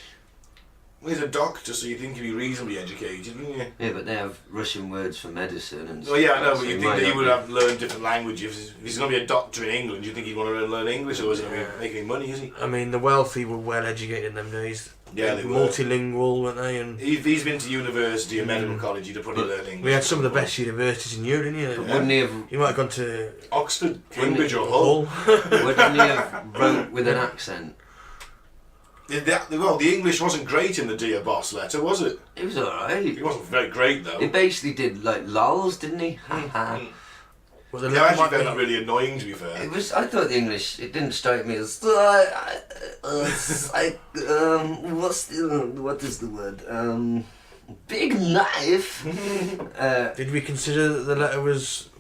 Well, he's a doctor, so you think he'd be reasonably educated, wouldn't you? Yeah, but they have Russian words for medicine and. Well, yeah, I know, so but you think that he would have learned different languages. If he's going to be a doctor in England, you think he'd want to learn English, or isn't he making any money, is he? I mean, the wealthy were well educated in them days. Yeah, they were. Multilingual, weren't they? And if he's been to university and medical college, he'd have probably learned English. we had some of the best universities in Europe, didn't you? Wouldn't he have? He might have gone to Oxford, Cambridge, or Hull. Wouldn't he have wrote with an accent? The English wasn't great in the Dear Boss letter, was it? It was alright. It wasn't very great, though. He basically did like lols, didn't he? Well, I actually found that really annoying, to be fair. It was. I thought the English. It didn't strike me as. What is the word? Big knife. Did we consider that the letter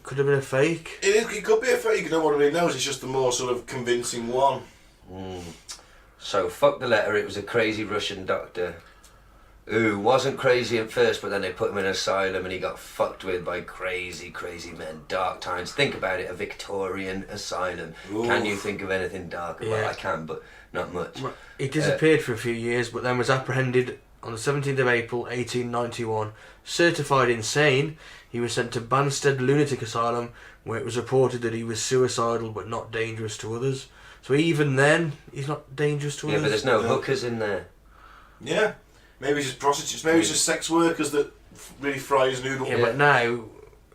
could have been a fake? It could be a fake. No one really knows. It's just the more sort of convincing one. So fuck the letter. It was a crazy Russian doctor who wasn't crazy at first, but then they put him in an asylum and he got fucked with by crazy men. Dark times. Think about it, a Victorian asylum. Ooh. Can you think of anything darker? Yeah. Well, I can, but not much. He disappeared for a few years, but then was apprehended on the 17th of April 1891. Certified insane, he was sent to Banstead Lunatic Asylum, where it was reported that he was suicidal but not dangerous to others. So even then, he's not dangerous to others. Yeah, but there's no hookers in there. Yeah. Maybe it's just prostitutes. Maybe it's just sex workers that really fry his noodle. Yeah, but now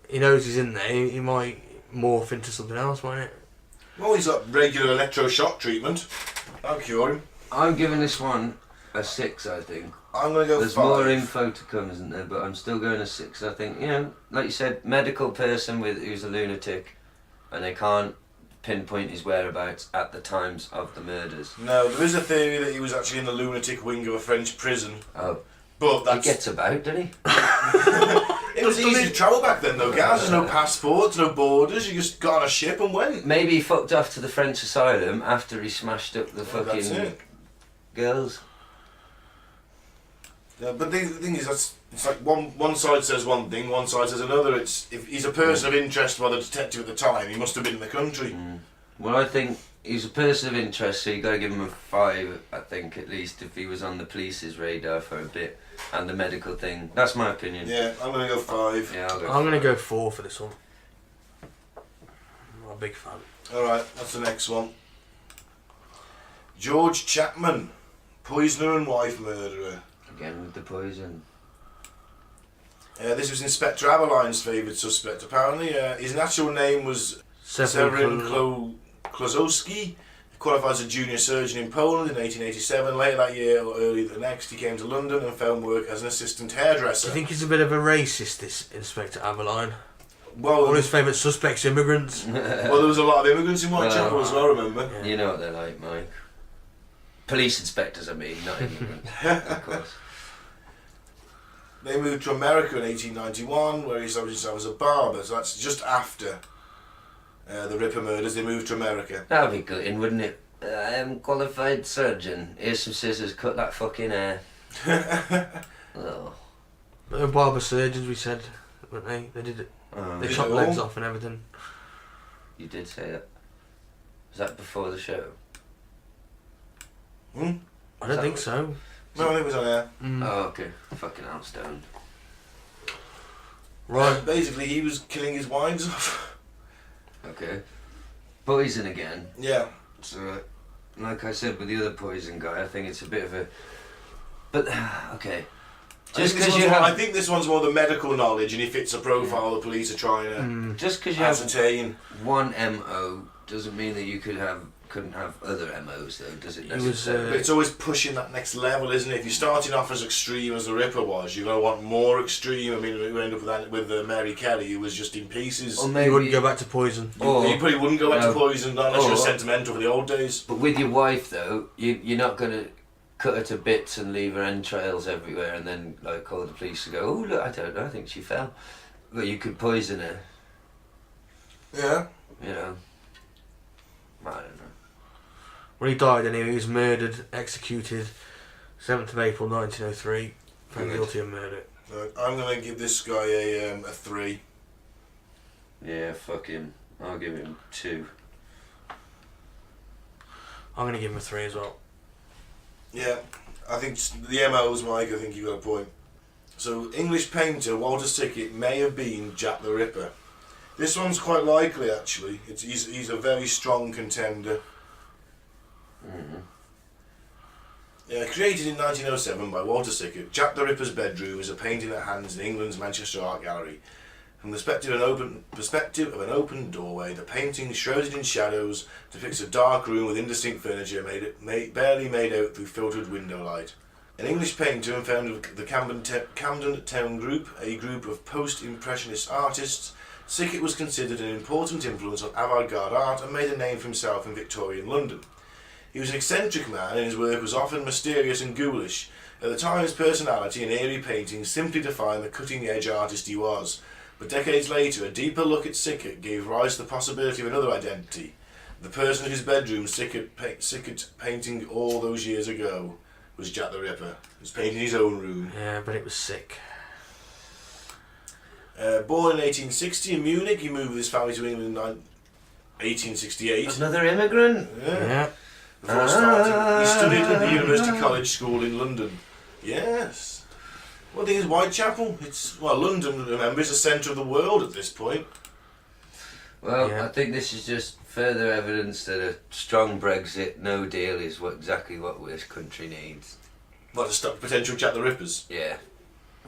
he knows he's in there. He might morph into something else, mightn't it? Well, he's got regular electroshock treatment. That'll cure him. I'm giving this one a 6, I think. I'm going to go There's 5. more info to come, isn't there? But I'm still going a 6. I think, like you said, medical person who's a lunatic, and they can't pinpoint his whereabouts at the times of the murders. No, there is a theory that he was actually in the lunatic wing of a French prison. Oh. But that's... He gets about, doesn't he? It was easy to travel back then, though, Gaz. There's no passports, no borders. You just got on a ship and went. Maybe he fucked off to the French asylum after he smashed up the fucking girls. Yeah, but the thing is, it's like one side says one thing, one side says another. If he's a person of interest by the detective at the time, he must have been in the country. Well, I think he's a person of interest, so you got to give him a 5, I think, at least, if he was on the police's radar for a bit, and the medical thing. That's my opinion. Yeah, I'm going to go 5. Yeah, I'm going to go 4 for this one. I'm not a big fan. Alright, that's the next one. George Chapman, poisoner and wife murderer. Again with the poison. This was Inspector Aberline's favoured suspect, apparently. His natural name was Severin Klozowski, qualified as a junior surgeon in Poland in 1887. Later that year, or early the next, he came to London and found work as an assistant hairdresser. Do you think he's a bit of a racist, this Inspector Aveline? Well, All his favourite suspects, immigrants. well, there was a lot of immigrants in Whitechapel as well, remember? Yeah. You know what they're like, Mike. Police inspectors, I mean, not immigrants, of course. They moved to America in 1891, where he established himself as a barber. So that's just after the Ripper murders. They moved to America. That'd be good, wouldn't it? I am qualified surgeon. Here's some scissors, cut that fucking hair. Oh. They were barber surgeons, we said, weren't they? They did it. They Did chopped it legs all? off and everything. You did say that. Was that before the show? Hmm? I don't think so. No, I think it was on air. Oh, okay. Fucking hell, stoned. Right. Basically, he was killing his wives off. Okay. Poison again. Yeah. So, like I said with the other poison guy, I think it's a bit of a... But, okay. Just because you have... I think this one's more the medical knowledge, and he fits a profile the police are trying to Just because you have ascertain. one MO doesn't mean that you couldn't have other MOs, though, does it? He was, necessarily? But it's always pushing that next level, isn't it? If you're starting off as extreme as the Ripper was, you're going to want more extreme. I mean, we end up with that with Mary Kelly, who was just in pieces. Or He maybe... wouldn't go back to poison. You probably wouldn't go back to No. poison unless you're Or- sentimental for the old days. But with your wife, though, you're not going to cut her to bits and leave her entrails everywhere and then like call the police and go, oh, look, I don't know, I think she fell. But you could poison her, Yeah. you know. I don't know. When he died, anyway, he was murdered, executed, 7th of April 1903, found Good. guilty of murder. I'm going to give this guy a 3. Yeah, fuck him. I'll give him 2. I'm going to give him a 3 as well. Yeah, I think the MOs, Mike, I think you got a point. So, English painter Walter Sickett may have been Jack the Ripper. This one's quite likely, actually. He's a very strong contender. Mm-hmm. Yeah, created in 1907 by Walter Sickett, Jack the Ripper's Bedroom is a painting that hangs in England's Manchester Art Gallery. From the perspective of an open doorway, the painting, shrouded in shadows, depicts a dark room with indistinct furniture barely made out through filtered window light. An English painter and founder of the Camden Town Group, a group of post-impressionist artists, Sickett was considered an important influence on avant-garde art and made a name for himself in Victorian London. He was an eccentric man and his work was often mysterious and ghoulish. At the time, his personality and eerie paintings simply defined the cutting-edge artist he was. But decades later, a deeper look at Sickett gave rise to the possibility of another identity. The person whose bedroom Sickett painting all those years ago was Jack the Ripper. He was painting his own room. Yeah, but it was sick. Born in 1860 in Munich, he moved with his family to England in 1868. Another immigrant? Yeah. Before starting, he studied at the University College School in London. Yes. Well, the thing is, Whitechapel, London, remember, is the centre of the world at this point. Well, Yeah. I think this is just further evidence that a strong Brexit, no deal, is exactly what this country needs. What, to stop potential Jack the Rippers? Yeah,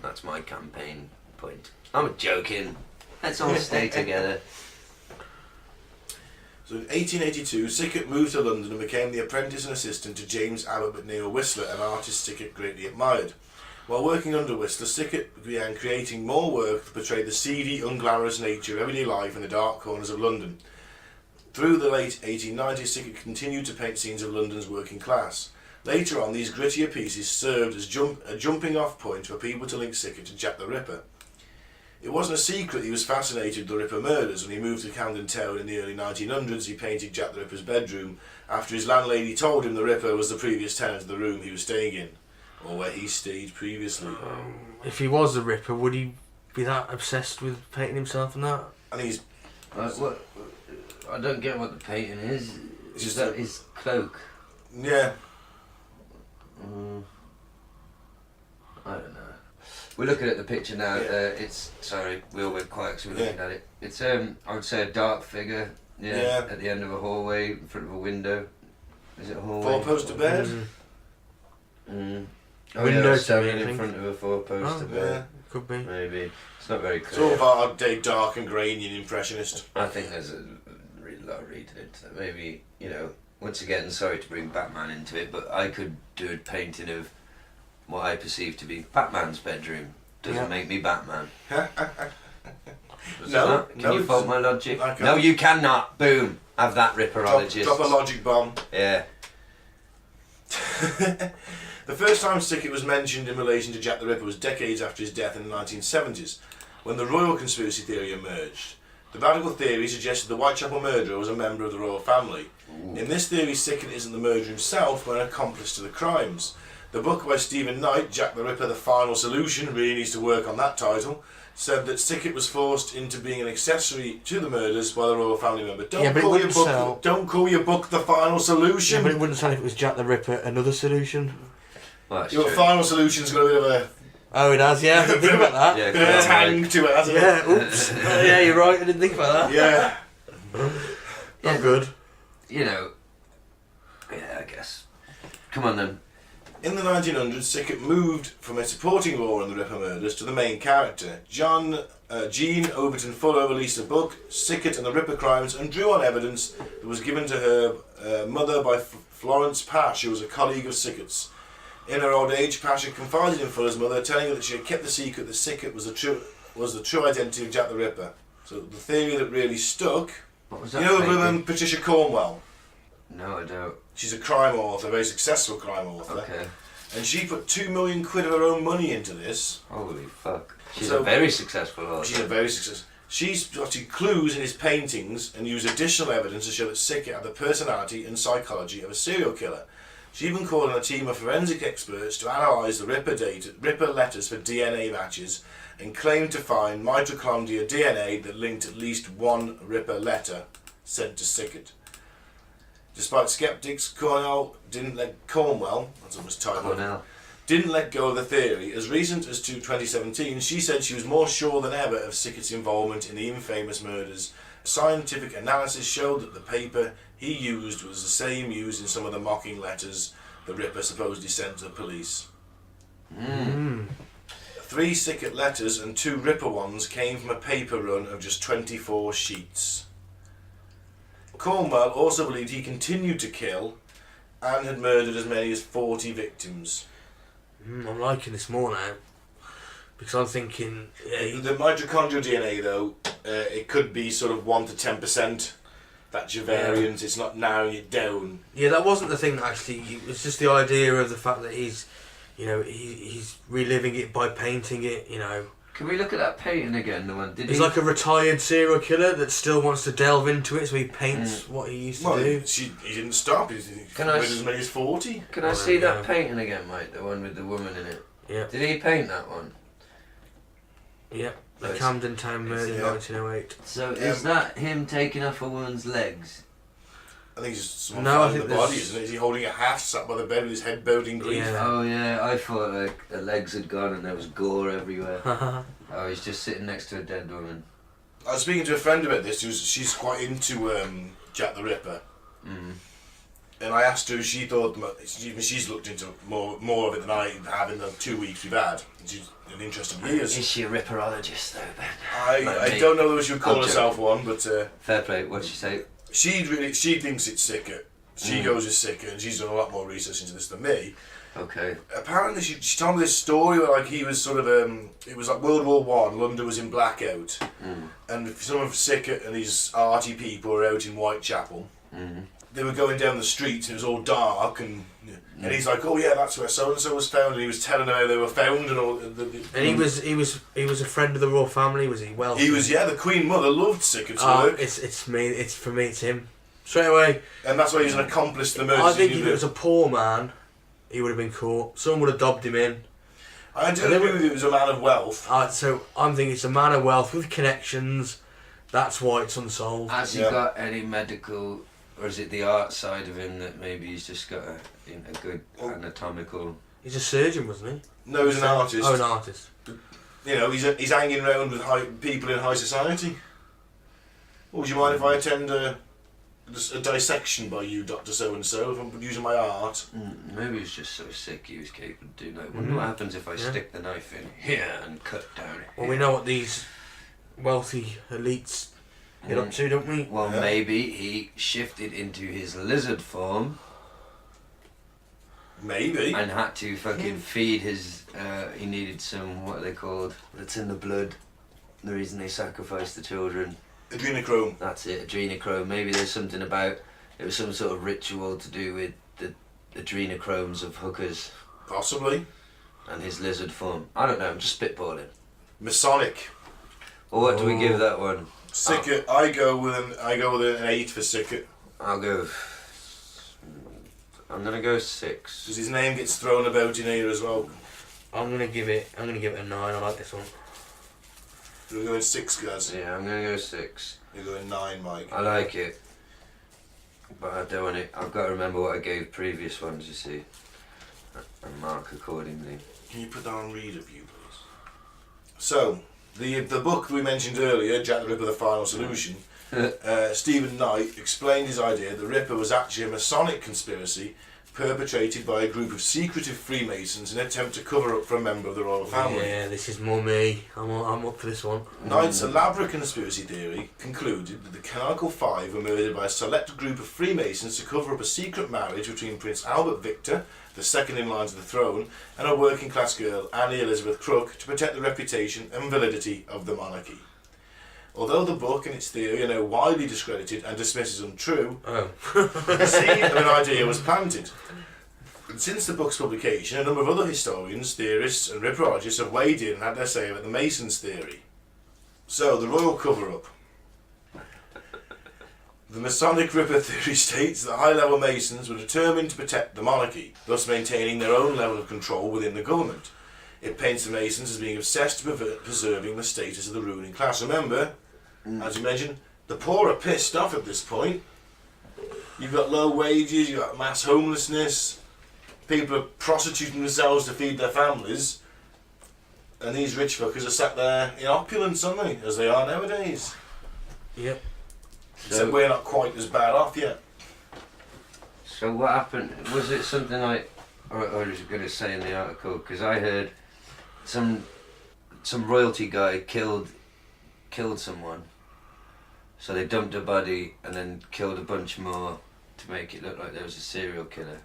that's my campaign point. I'm joking. Let's all stay together. So in 1882, Sickett moved to London and became the apprentice and assistant to James Abbott McNeill Whistler, an artist Sickett greatly admired. While working under Whistler, Sickett began creating more work that portrayed the seedy, unglamorous nature of everyday life in the dark corners of London. Through the late 1890s, Sickett continued to paint scenes of London's working class. Later on, these grittier pieces served as a jumping-off point for people to link Sickett to Jack the Ripper. It wasn't a secret he was fascinated with the Ripper murders. When he moved to Camden Town in the early 1900s, he painted Jack the Ripper's bedroom after his landlady told him the Ripper was the previous tenant of the room he was staying in, or where he stayed previously. If he was the Ripper, would he be that obsessed with painting himself and that? I think he's... What? I don't get what the painting is. It's Is just that his cloak? Yeah. I don't know. We're looking at the picture now. Yeah. Sorry, we all went quiet because we were looking at it. It's I would say a dark figure. Yeah. At the end of a hallway, in front of a window. Is it a hallway? Four-poster bed? Oh, Window yeah, to standing me, I in think. front of a four-poster Oh, bed. Yeah. Could be. Maybe. It's not very It's all clear. about a dark and grainy and impressionist. I think there's a really lot of reading into that. Maybe, once again, sorry to bring Batman into it, but I could do a painting of what I perceive to be Batman's bedroom. Doesn't make me Batman. No. Can you fault my logic? I can't. No, you cannot. Boom. Have that, ripperologist. Drop a logic bomb. Yeah. The first time Sickert was mentioned in relation to Jack the Ripper was decades after his death in the 1970s, when the royal conspiracy theory emerged. The radical theory suggested the Whitechapel murderer was a member of the royal family. Ooh. In this theory, Sickert isn't the murderer himself, but an accomplice to the crimes. The book by Stephen Knight, Jack the Ripper, The Final Solution, really needs to work on that title, said that Sickert was forced into being an accessory to the murders by the royal family member. Don't call your book The Final Solution. Yeah, but it wouldn't sound if it was Jack the Ripper, another solution. Well, that's Your true. Final Solution's got a bit of a... Oh, it has, yeah. I didn't think about that. Yeah, bit of a tang to it, hasn't it? Yeah, oops. Yeah, you're right, I didn't think about that. Yeah. Not good. You know, yeah, I guess. Come on then. In the 1900s, Sickert moved from a supporting role in the Ripper murders to the main character. Jean Overton Fuller released a book, Sickert and the Ripper Crimes, and drew on evidence that was given to her mother by Florence Pash, who was a colleague of Sickert's. In her old age, Pash had confided in Fuller's mother, telling her that she had kept the secret that Sickert was the true identity of Jack the Ripper. So the theory that really stuck... What was that? You know Patricia Cornwell? No, I don't. She's a crime author, a very successful crime author. Okay. And she put £2 million of her own money into this. Holy fuck. She's So- a very successful author. She's a very successful. She's spotted clues in his paintings and used additional evidence to show that Sickert had the personality and psychology of a serial killer. She even called on a team of forensic experts to analyse the Ripper letters for DNA matches and claimed to find mitochondria DNA that linked at least one Ripper letter sent to Sickert. Despite skeptics, Cornwell, that's almost titled, Cornell. didn't let go of the theory. As recent as to 2017, she said she was more sure than ever of Sickert's involvement in the infamous murders. Scientific analysis showed that the paper he used was the same used in some of the mocking letters the Ripper supposedly sent to the police. 3 Sickert letters and 2 Ripper ones came from a paper run of just 24 sheets. Cornwell also believed he continued to kill and had murdered as many as 40 victims. I'm liking this more now. Because I'm thinking... The mitochondrial DNA, though, it could be sort of 1 to 10%. That's your variance. It's not narrowing it down. Yeah, that wasn't the thing, actually. It's just the idea of the fact that he's reliving it by painting it, you know. Can we look at that painting again? The one He's like a retired serial killer that still wants to delve into it, so he paints what he used to do. He didn't stop. He murdered as many as 40. Can I see that painting again, Mike? The one with the woman in it. Yeah. Did he paint that one? Yeah. The Camden Town murder, 1908. So is that him taking off a woman's legs? I think he's someone No, I found think the body, there's- isn't it? Is he holding a hat, sat by the bed with his head bowed in grief? Yeah. Oh yeah, I thought like the legs had gone and there was gore everywhere. Oh, he's just sitting next to a dead woman. I was speaking to a friend about this. She's quite into Jack the Ripper. And I asked her if she thought, she's looked into more of it than I have in the 2 weeks we've had. She's an interest in years. Is she a ripperologist though, Ben? I don't know whether she would call herself one, but Fair play. What'd she say? she thinks it's Sickert. She goes with Sickert, and she's done a lot more research into this than me. Okay. Apparently, she told me this story where like he was sort of it was like World War One. London was in blackout, and some of Sickert and these arty people were out in Whitechapel. They were going down the streets, and it was all dark, and he's like, "Oh yeah, that's where so and so was found," and he was telling them how they were found and all. And he was a friend of the royal family. Was he? Well, He was, yeah. The Queen Mother loved Sickert's Oh, work, it's me. It's for me. It's him. Straight away. and that's why he was an accomplice to the murders. I think if it was a poor man, he would have been caught. Someone would have dobbed him in. I do agree with you. He was a man of wealth. So I'm thinking it's a man of wealth with connections. That's why it's unsolved. Has he got any medical, or is it the art side of him that maybe he's just got a good anatomical? He's a surgeon, wasn't he? No, he's an artist. Oh, an artist. You know, he's hanging around with people in high society. Would you mind if I attend a dissection by you, Dr. So-and-so, if I'm using my art? Maybe he's just so sick he was capable of doing that. I wonder what happens if I stick the knife in here and cut down it. Well, we know what these wealthy elites get up to, don't we? Well, Yeah. maybe he shifted into his lizard form Maybe. and had to fucking feed his. He needed some. What are they called? That's in the blood. The reason they sacrifice the children. Adrenochrome. That's it, adrenochrome. Maybe there's something about. It was some sort of ritual to do with the adrenochromes of hookers Possibly. and his lizard form. I don't know. I'm just spitballing. Masonic. Well, what do we give that one? Sicket. I go with an 8 for Sicket. I'll go. I'm gonna go 6. Because his name gets thrown about in here as well. I'm gonna give it a 9. I like this one. We're going 6, guys. Yeah, I'm gonna go 6. You're going 9, Mike. I like it, but I don't want it. I've got to remember what I gave previous ones. You see, and mark accordingly. Can you put that on reader view, please? So, the book we mentioned earlier, Jack the Ripper: The Final Solution. Stephen Knight explained his idea that the Ripper was actually a Masonic conspiracy perpetrated by a group of secretive Freemasons in an attempt to cover up for a member of the royal family. Yeah, this is more me. I'm up for this one. Knight's elaborate conspiracy theory concluded that the Canonical Five were murdered by a select group of Freemasons to cover up a secret marriage between Prince Albert Victor, the second in line to the throne, and a working class girl, Annie Elizabeth Crook, to protect the reputation and validity of the monarchy. Although the book and its theory are now widely discredited and dismissed as untrue, the seed of an idea was planted. And since the book's publication, a number of other historians, theorists and ripperologists have weighed in and had their say about the Masons' theory. So, the royal cover-up. The Masonic Ripper theory states that high-level Masons were determined to protect the monarchy, thus maintaining their own level of control within the government. It paints the Masons as being obsessed with preserving the status of the ruling class. Remember, as you mentioned, the poor are pissed off at this point. You've got low wages, you've got mass homelessness, people are prostituting themselves to feed their families, and these rich fuckers are sat there in opulence, aren't they? As they are nowadays. Yep. Except we're not quite as bad off yet. So what happened? Was it something like, or I was going to say in the article, because I heard some royalty guy killed someone, so they dumped a body and then killed a bunch more to make it look like there was a serial killer.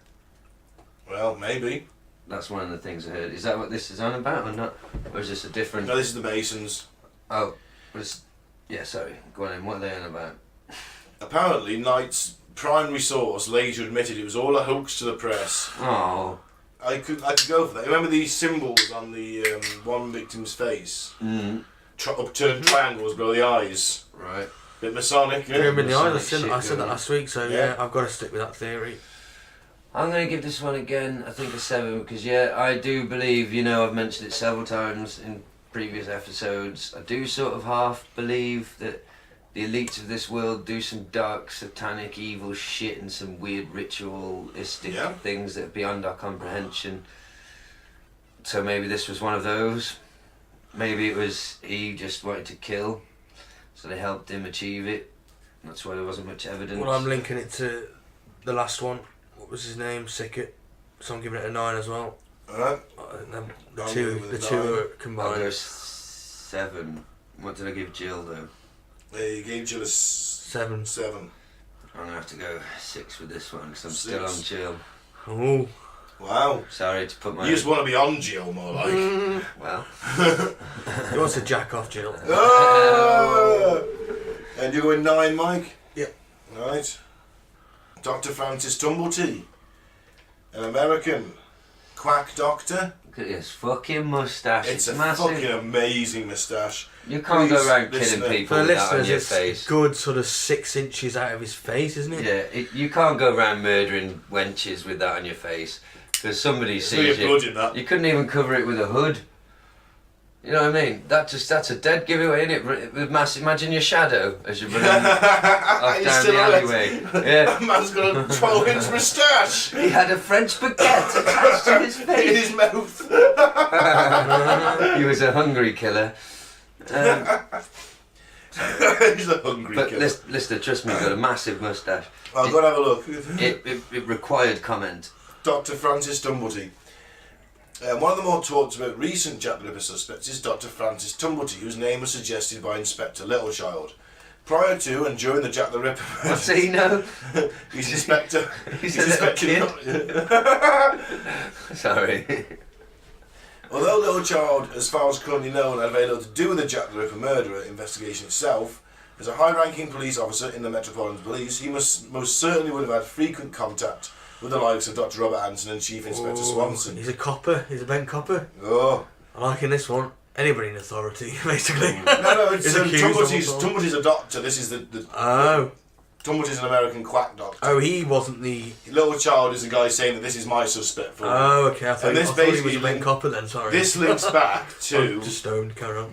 Well, maybe. That's one of the things I heard. Is that what this is on about or not? Or is this a different... No, this is the Masons. Oh, yeah, sorry. Go on then, what are they on about? Apparently, Knight's primary source later admitted it was all a hoax to the press. Oh. I could go for that. Remember these symbols on the one victim's face? Upturned triangles below the eyes. Right. Bit Masonic, yeah? Pyramid in the eye. Masonic I shit said that going on. last week, so yeah, I've got to stick with that theory. I'm going to give this one again, I think a 7, because yeah, I do believe, you know, I've mentioned it several times in previous episodes, I do sort of half believe that the elites of this world do some dark, satanic, evil shit and some weird ritualistic things that are beyond our comprehension. So maybe this was one of those. Maybe it was he just wanted to kill, so they helped him achieve it. That's why there wasn't much evidence. Well, I'm linking it to the last one. What was his name? Sickett. So I'm giving it a 9 as well. Alright. The I'll two go with a are 9. I'll combined. go 7. What did I give Jill though? They gave Jill a 7. 7. I'm gonna have to go 6 with this one because I'm still on 6. Jill. Oh. Wow. Sorry to put my. You just want to be on Jill more like. Well. He wants to jack off, Jill. Ah! And you're going 9, Mike? Yep. Right. Dr. Francis Tumblety, an American quack doctor. Look at his fucking moustache. It's a massive. fucking amazing moustache. You can't Please go around listen killing up. people For the with that on listeners, your it's face. good sort of 6 inches out of his face, isn't it? Yeah, you can't go around murdering wenches with that on your face because somebody There's sees no blood you. in that. You couldn't even cover it with a hood. You know what I mean? That's a dead giveaway, innit? With massive. Imagine your shadow as you're running off Your down the silhouette. alleyway. Yeah. That man's got a 12-inch moustache He had a French baguette attached to his in face. his mouth. He was a hungry killer. He's a hungry But killer. listener, trust me, he's got a massive moustache. I've got to have a look. It required comment. Dr. Francis Tumblety. One of the more talked about recent Jack the Ripper suspects is Dr. Francis Tumblety, whose name was suggested by Inspector Littlechild. Prior to and during the Jack the Ripper What's he know? he's inspector. He's a little kid. Sorry. Although Little Child, as far as currently known, had very little to do with the Jack the Ripper murderer investigation itself, as a high-ranking police officer in the Metropolitan Police, he most certainly would have had frequent contact with the likes of Dr. Robert Anson and Chief Inspector Swanson. He's a copper. He's a bent copper. Oh. I like in this one. Anybody in authority, basically. No, it's accused of Tumblety's a doctor. This is the Oh. Tumblety's an American quack doctor. Oh, he wasn't the... Little Child is a guy saying that this is my suspect for Oh, okay. I thought he was a link- bent copper then, sorry. This links back to... I'm just stoned, carry on.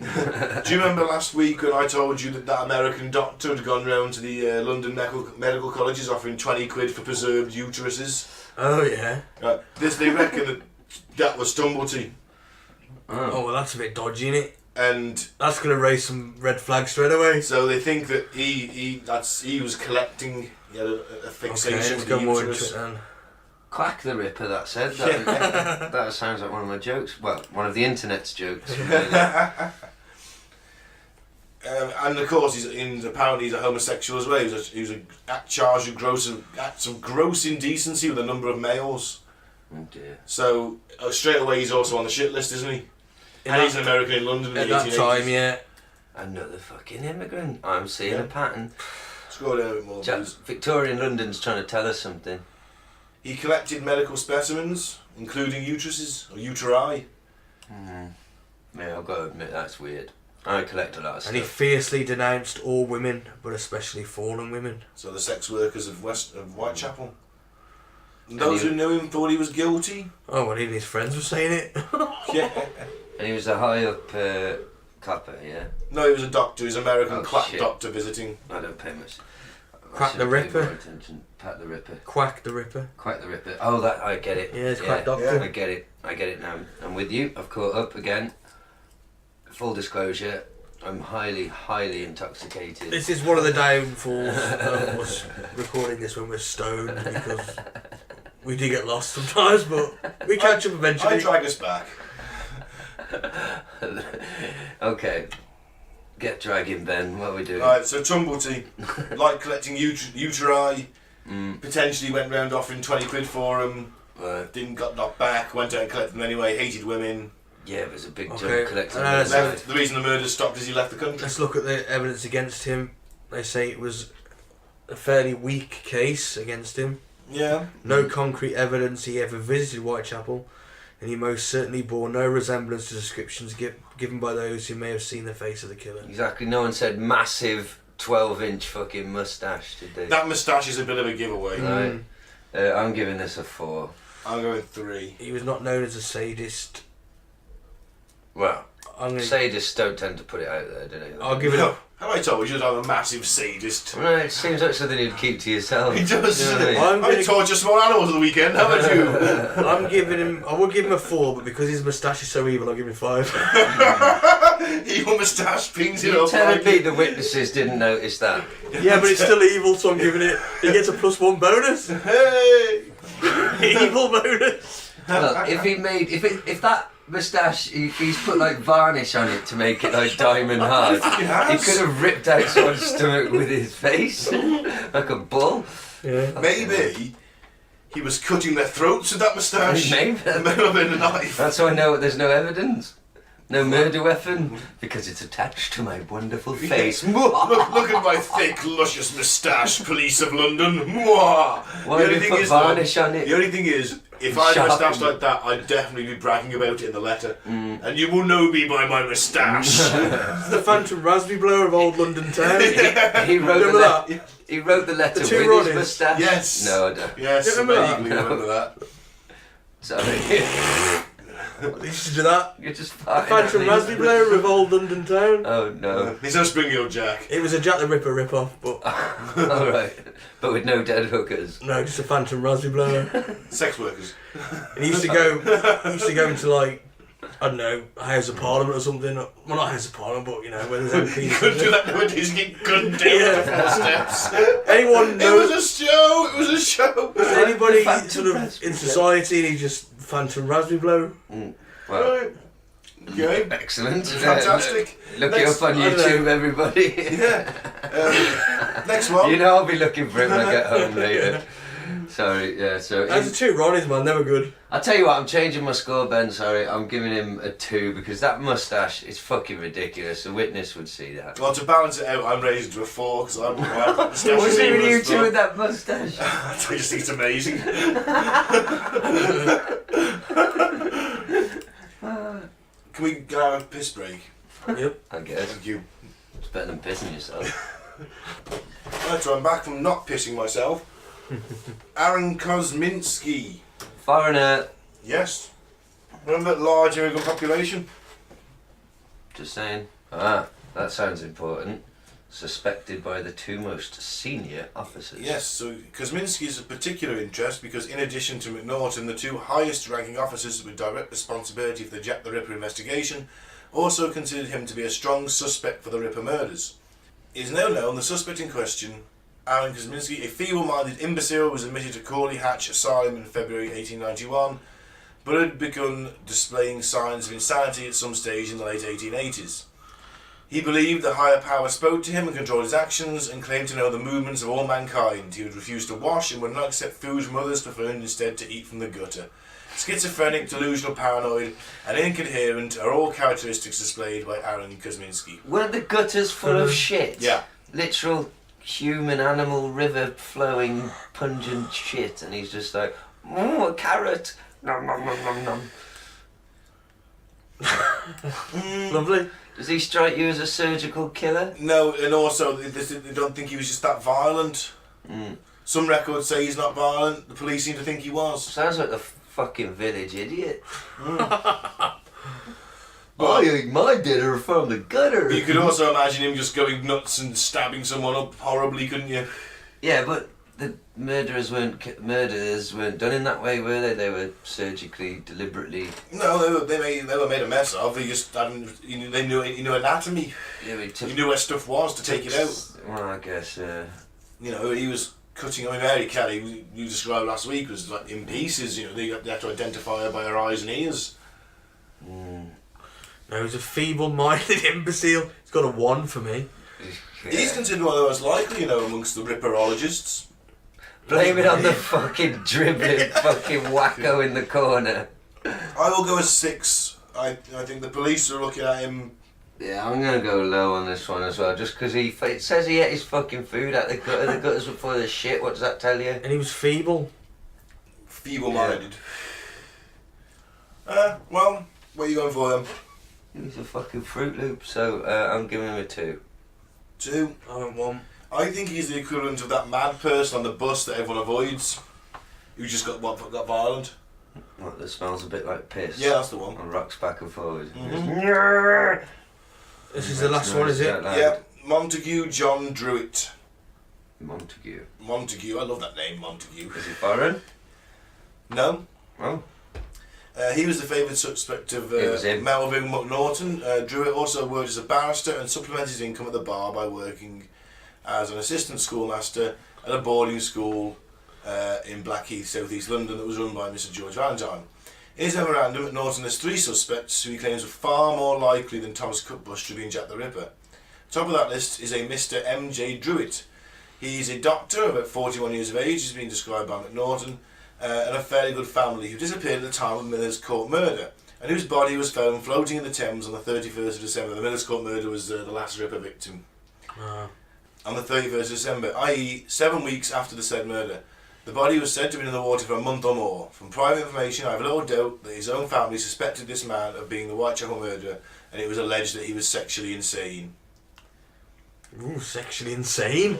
Do you remember last week when I told you that American doctor had gone round to the London medical colleges offering 20 quid for preserved uteruses? Oh, yeah. They reckon that was Tumblety. Oh, well, that's a bit dodgy, innit? And that's going to raise some red flags straight away. So they think that he was collecting a fixation. Okay, let's go more into it then. Quack the Ripper, that said. That sounds like one of my jokes. Well, one of the internet's jokes. And of course, apparently he's a homosexual as well. He was charged with acts of gross indecency with a number of males. Oh dear. So straight away he's also on the shit list, isn't he? And he's an American in London in the 1880s. At that time, yeah. Another fucking immigrant. I'm seeing a pattern. Scroll down a bit more, please. Victorian London's trying to tell us something. He collected medical specimens, including uteruses or uteri. Yeah, I've got to admit that's weird. I collect a lot of stuff. And he fiercely denounced all women, but especially fallen women. So the sex workers of Whitechapel. And those who knew him thought he was guilty. Oh, well, even his friends were saying it. Yeah. And he was a high up copper, yeah? No, he was a doctor. He was an American quack doctor visiting. I don't pay much. Quack the Ripper. Pat the Ripper. Quack the Ripper. Quack the Ripper. Oh, that I get it. Yeah, it's quack doctor. I get it now. I'm with you. I've caught up again. Full disclosure, I'm highly, highly intoxicated. This is one of the downfalls of us recording this when we're stoned, because we do get lost sometimes, but we catch up eventually. I drag us back. Okay. Get dragging, Ben. What are we doing? Alright, so Tumblety, like collecting uteri, potentially went round offering 20 quid for them, didn't got knocked back, went out and collected them anyway, hated women. Yeah, it was a big jump collecting. The reason the murder stopped is he left the country. Let's look at the evidence against him. They say it was a fairly weak case against him. Yeah. No concrete evidence he ever visited Whitechapel, and he most certainly bore no resemblance to descriptions given by those who may have seen the face of the killer. Exactly. No one said massive 12-inch fucking moustache, did they? That moustache is a bit of a giveaway. Right. I'm giving this a 4. I'm going 3. He was not known as a sadist. Well, sadists don't tend to put it out there, do they? I'll give it a... Have I told you that I'm a massive sadist? No, it seems like something you'd keep to yourself. He does. You know what I mean? I torture small animals at the weekend. How about you? I would give him a 4, but because his moustache is so evil, I'll give him 5. Evil moustache pings it You're up. telling me the witnesses didn't notice that? Yeah, but it's still evil, so I'm giving it... He gets a +1 bonus. Hey! Evil bonus. Look, if that moustache, he's put like varnish on it to make it like diamond hard. He could have ripped out someone's stomach with his face, like a bull. Yeah. Maybe he was cutting their throats with that moustache. Maybe. It may have been a knife. That's how I know there's no evidence. No murder weapon, because it's attached to my wonderful face. look at my thick, luscious moustache, police of London. Mwah. Why did you put varnish on it? The only thing is, if I had a moustache like that, I'd definitely be bragging about it in the letter. And you will know me by my moustache. The Phantom Raspberry Blower of old London town. He wrote that? He wrote the letter The two with Ronnies? his moustache. Yes. No, I don't. Yes, You remember vaguely remember that. Sorry. They used to do that. You're just The farting. Phantom Raspberry Blower of old London town. Oh no. He's no springy old Jack. It was a Jack the Ripper rip-off, but... Alright. But with no dead hookers. No, just a Phantom Raspberry Blower. Sex workers. And he used to go into like, I don't know, House of Parliament or something. Well, not House of Parliament, but you know, where there's MPs. You couldn't do that nowadays, you get gunned down with the footsteps. Anyone It knows... was a show, it was a show. Anybody Phantom sort of Raspberry in society, and he just Phantom Raspberry Blower. Well, Okay. Excellent. Fantastic. Look it up on YouTube, everybody. Yeah. Next one. You know I'll be looking for it when I get home later. Sorry, yeah, so... Those are two Ronnies, man, they were good. I'll tell you what, I'm changing my score, Ben, sorry. I'm giving him a 2 because that moustache is fucking ridiculous. A witness would see that. Well, to balance it out, I'm raising to a 4 because I'm... What's it with you two with that moustache? I just think it's amazing. Can we go have a piss break? Yep. I guess. Thank you. It's better than pissing yourself. Right, so I'm back from not pissing myself. Aaron Kosminski. Foreigner. Yes. Remember large immigrant population? Just saying. Ah, that sounds important. Suspected by the 2 most senior officers. Yes, so Kosminski is of particular interest because in addition to McNaughton, the 2 highest ranking officers with direct responsibility for the Jack the Ripper investigation also considered him to be a strong suspect for the Ripper murders. It is now known the suspect in question, Aaron Kosminski, a feeble-minded imbecile, was admitted to Corley Hatch Asylum in February 1891, but had begun displaying signs of insanity at some stage in the late 1880s. He believed the higher power spoke to him and controlled his actions, and claimed to know the movements of all mankind. He would refuse to wash and would not accept food from others, preferring instead to eat from the gutter. Schizophrenic, delusional, paranoid, and incoherent are all characteristics displayed by Aaron Kosminski. Weren't the gutters full of shit? Yeah. Literal human, animal, river flowing, pungent shit, and he's just like, a carrot. Nom nom nom nom nom. Lovely. Does he strike you as a surgical killer? No, and also they don't think he was just that violent. Some records say he's not violent. The police seem to think he was. Sounds like the fucking village idiot. But I ate my dinner from the gutter. you could also imagine him just going nuts and stabbing someone up horribly, couldn't you? Yeah, but the murders weren't done in that way, were they? They were surgically, deliberately. No, they were made a mess of. They just hadn't. They knew anatomy. Yeah, He knew where stuff was to take it out. Well, I guess. You know, he was cutting. I mean, Mary Kelly, you described last week, was like in pieces. You know, they had to identify her by her eyes and ears. No, he's a feeble-minded imbecile. He's got a 1 for me. He's considered one of the most likely, you know, amongst the Ripperologists. Blame it on the fucking dribbling fucking wacko in the corner. I will go a 6. I think the police are looking at him. Yeah, I'm gonna go low on this one as well, just because it says he ate his fucking food out the gutter. The gutters were full of shit. What does that tell you? And he was feeble. Feeble-minded. Well, what are you going for then? He's a fucking Fruit Loop, so I'm giving him a 2. 2. I went 1. I think he's the equivalent of that mad person on the bus that everyone avoids, who just got violent. What, that smells a bit like piss? Yeah, that's the one. And rocks back and forward. This is the last one, is it? Yeah, Montague John Druitt. Montague. I love that name, Montague. Is he foreign? No. Oh. He was the favoured suspect of It was him. Melvin McNaughton. Druitt also worked as a barrister and supplemented his income at the bar by working as an assistant schoolmaster at a boarding school in Blackheath, South East London, that was run by Mr. George Valentine. In his memorandum, McNaughton has 3 suspects who he claims are far more likely than Thomas Cutbush to be Jack the Ripper. Top of that list is a Mr. M.J. Druitt. He's a doctor, about 41 years of age, he's been described by McNaughton, and a fairly good family, who disappeared at the time of Miller's Court murder, and whose body was found floating in the Thames on the 31st of December. The Miller's Court murder was the last Ripper victim. On the 31st of December, i.e. 7 weeks after the said murder. The body was said to have been in the water for a month or more. From private information, I have little doubt that his own family suspected this man of being the Whitechapel murderer, and it was alleged that he was sexually insane. Ooh, sexually insane?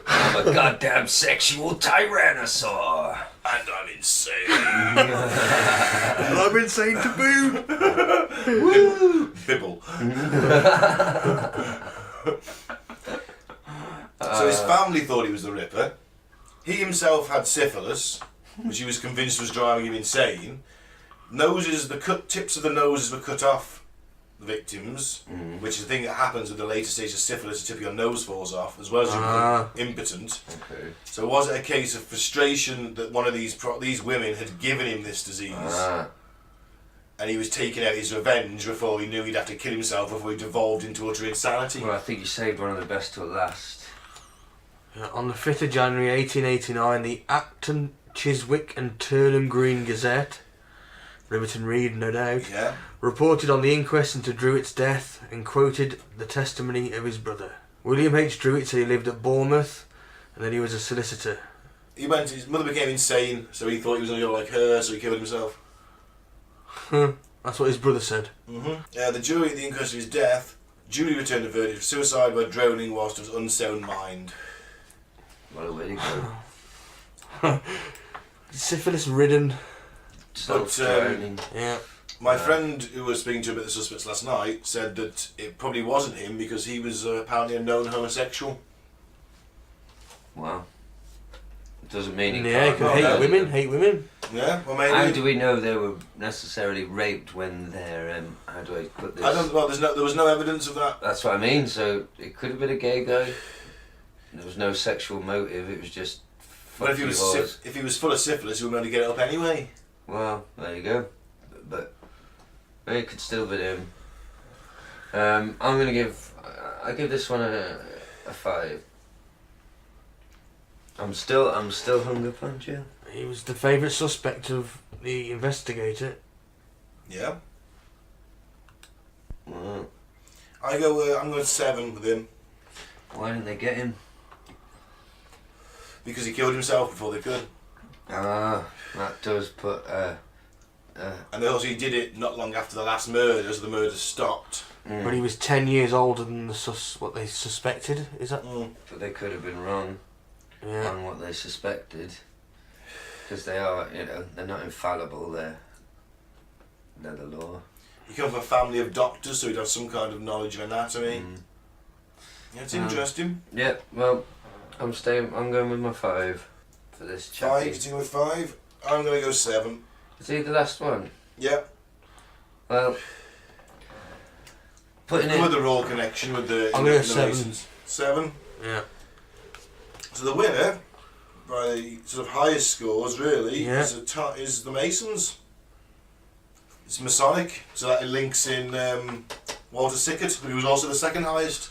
I'm a goddamn sexual tyrannosaur. And I'm insane. And I'm insane to boot! Woo! Bibble. So his family thought he was the Ripper. He himself had syphilis, which he was convinced was driving him insane. The tips of the noses were cut off the victims, which is the thing that happens with the later stage of syphilis. The tip of your nose falls off, as well as you become impotent. Okay. So was it a case of frustration that one of these women had given him this disease? and he was taking out his revenge before he knew he'd have to kill himself before he devolved into utter insanity. Well, I think you saved one of the best till last. On the 5th of January 1889, the Acton, Chiswick and Turnham Green Gazette, Riverton Reed no doubt, Yeah. reported on the inquest into Druitt's death and quoted the testimony of his brother. William H. Druitt said he lived at Bournemouth and that he was a solicitor. His mother became insane, so he thought he was going to go like her, so he killed himself. That's what his brother said. The jury at the inquest of his death duly returned a verdict of suicide by drowning whilst of his unsound mind. What a way to go. Syphilis-ridden. Self-drowning. Yeah. My friend who was speaking to about the suspects last night said that it probably wasn't him because he was apparently a known homosexual. Wow. Doesn't mean he Yeah, can't. he could hate women. Yeah, well maybe. How do we know they were necessarily raped when they're, how do I put this? I don't. Well, there was no evidence of that. That's what I mean, so it could have been a gay guy. There was no sexual motive, it was just... But if he was full of syphilis, he would be able to get it up anyway. Well, there you go. But it could still be him. I'm gonna give... I give this one a 5. I'm still hung up on Jill. He was the favourite suspect of the investigator. Yeah. Wow. I'm going 7 with him. Why didn't they get him? Because he killed himself before they could. Ah, that does put... And also he did it not long after the last murder, so the murder stopped. But he was 10 years older than what they suspected, is that? But they could have been wrong Yeah. on what they suspected. Because they are, they're not infallible, they're the law. He comes from a family of doctors, so he'd have some kind of knowledge of anatomy. Yeah, it's interesting. Yeah, well, I'm going with my 5 for this chappie. 5, continuing with 5. I'm going to go 7. Is he the last one? Yeah. Well, putting With it... the raw connection with the... I'm going to the 7. Masons. 7. Yeah. So the winner, by the sort of highest scores really, Yeah. is the Masons. It's Masonic, so that links in Walter Sickert, who was also the second highest.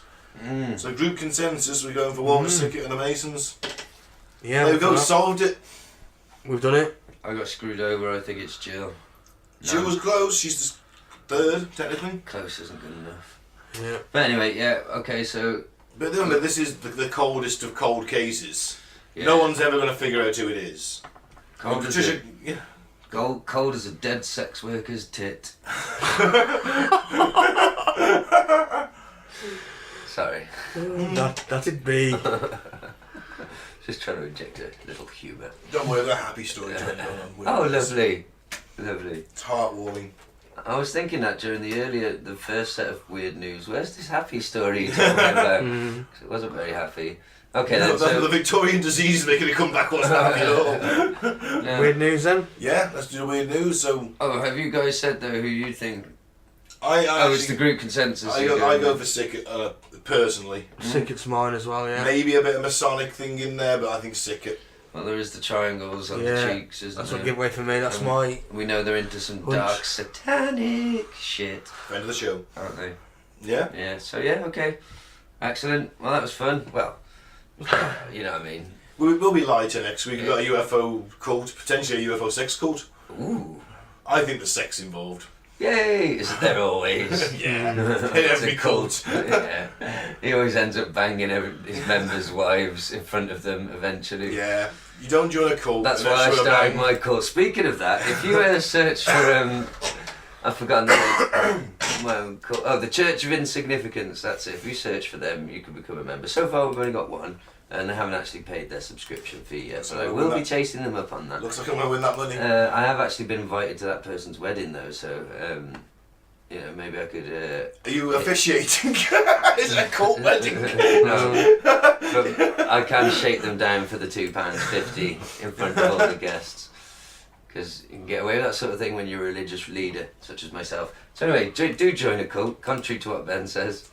So group consensus, we're going for Walter Sickert and the Masons. Yeah. There we go, we've solved it. done it. I got screwed over, I think it's Jill. Jill was close, she's the third, technically. Close isn't good enough. Yeah. But anyway, yeah, okay, so... But remember, this is the coldest of cold cases. Yeah. No one's ever going to figure out who it is. Cold as, Patricia, cold as a dead sex worker's tit. Sorry. That'd be. Just trying to inject a little humour. Don't worry, that happy story to end on. Oh, lovely. Lovely. It's heartwarming. I was thinking that during the first set of weird news. Where's this happy story you're talking about? 'Cause it wasn't very happy. Okay, then. The Victorian disease is making it come back wasn't happy at all. Yeah. Weird news then? Yeah, let's do the weird news. So Oh, have you guys said though who you think? I It's the group consensus. I go for Sickert personally. Sickert's mine as well, yeah. Maybe a bit of Masonic thing in there, but I think Sickert. Well, there is the triangles on the Yeah, cheeks, isn't That's there? a giveaway for me, that's my. We know they're into some Punch. dark satanic shit, Friend of the show. aren't they? Yeah. Yeah, so yeah, okay. Excellent. Well, that was fun. Well, you know what I mean. We'll be lighter next week. We've got a UFO cult, potentially a UFO sex cult. Ooh. I think there's sex involved. Yay! Isn't there always? Yeah. In It's every a cult. Yeah. He always ends up banging his members' wives in front of them eventually. Yeah. You don't join a cult. That's unless why I you're a started man. my cult. Speaking of that, if you search for I've forgotten the name. The Church of Insignificance. That's it. If you search for them, you can become a member. So far, we've only got one, and they haven't actually paid their subscription fee yet. So I will be chasing them up on that. Looks like I'm going to win that money. I have actually been invited to that person's wedding though, so maybe I could. Are you officiating? Is it a cult wedding? No, but I can shake them down for the £2.50 in front of all the guests, because you can get away with that sort of thing when you're a religious leader, such as myself. So anyway, do join a cult, contrary to what Ben says.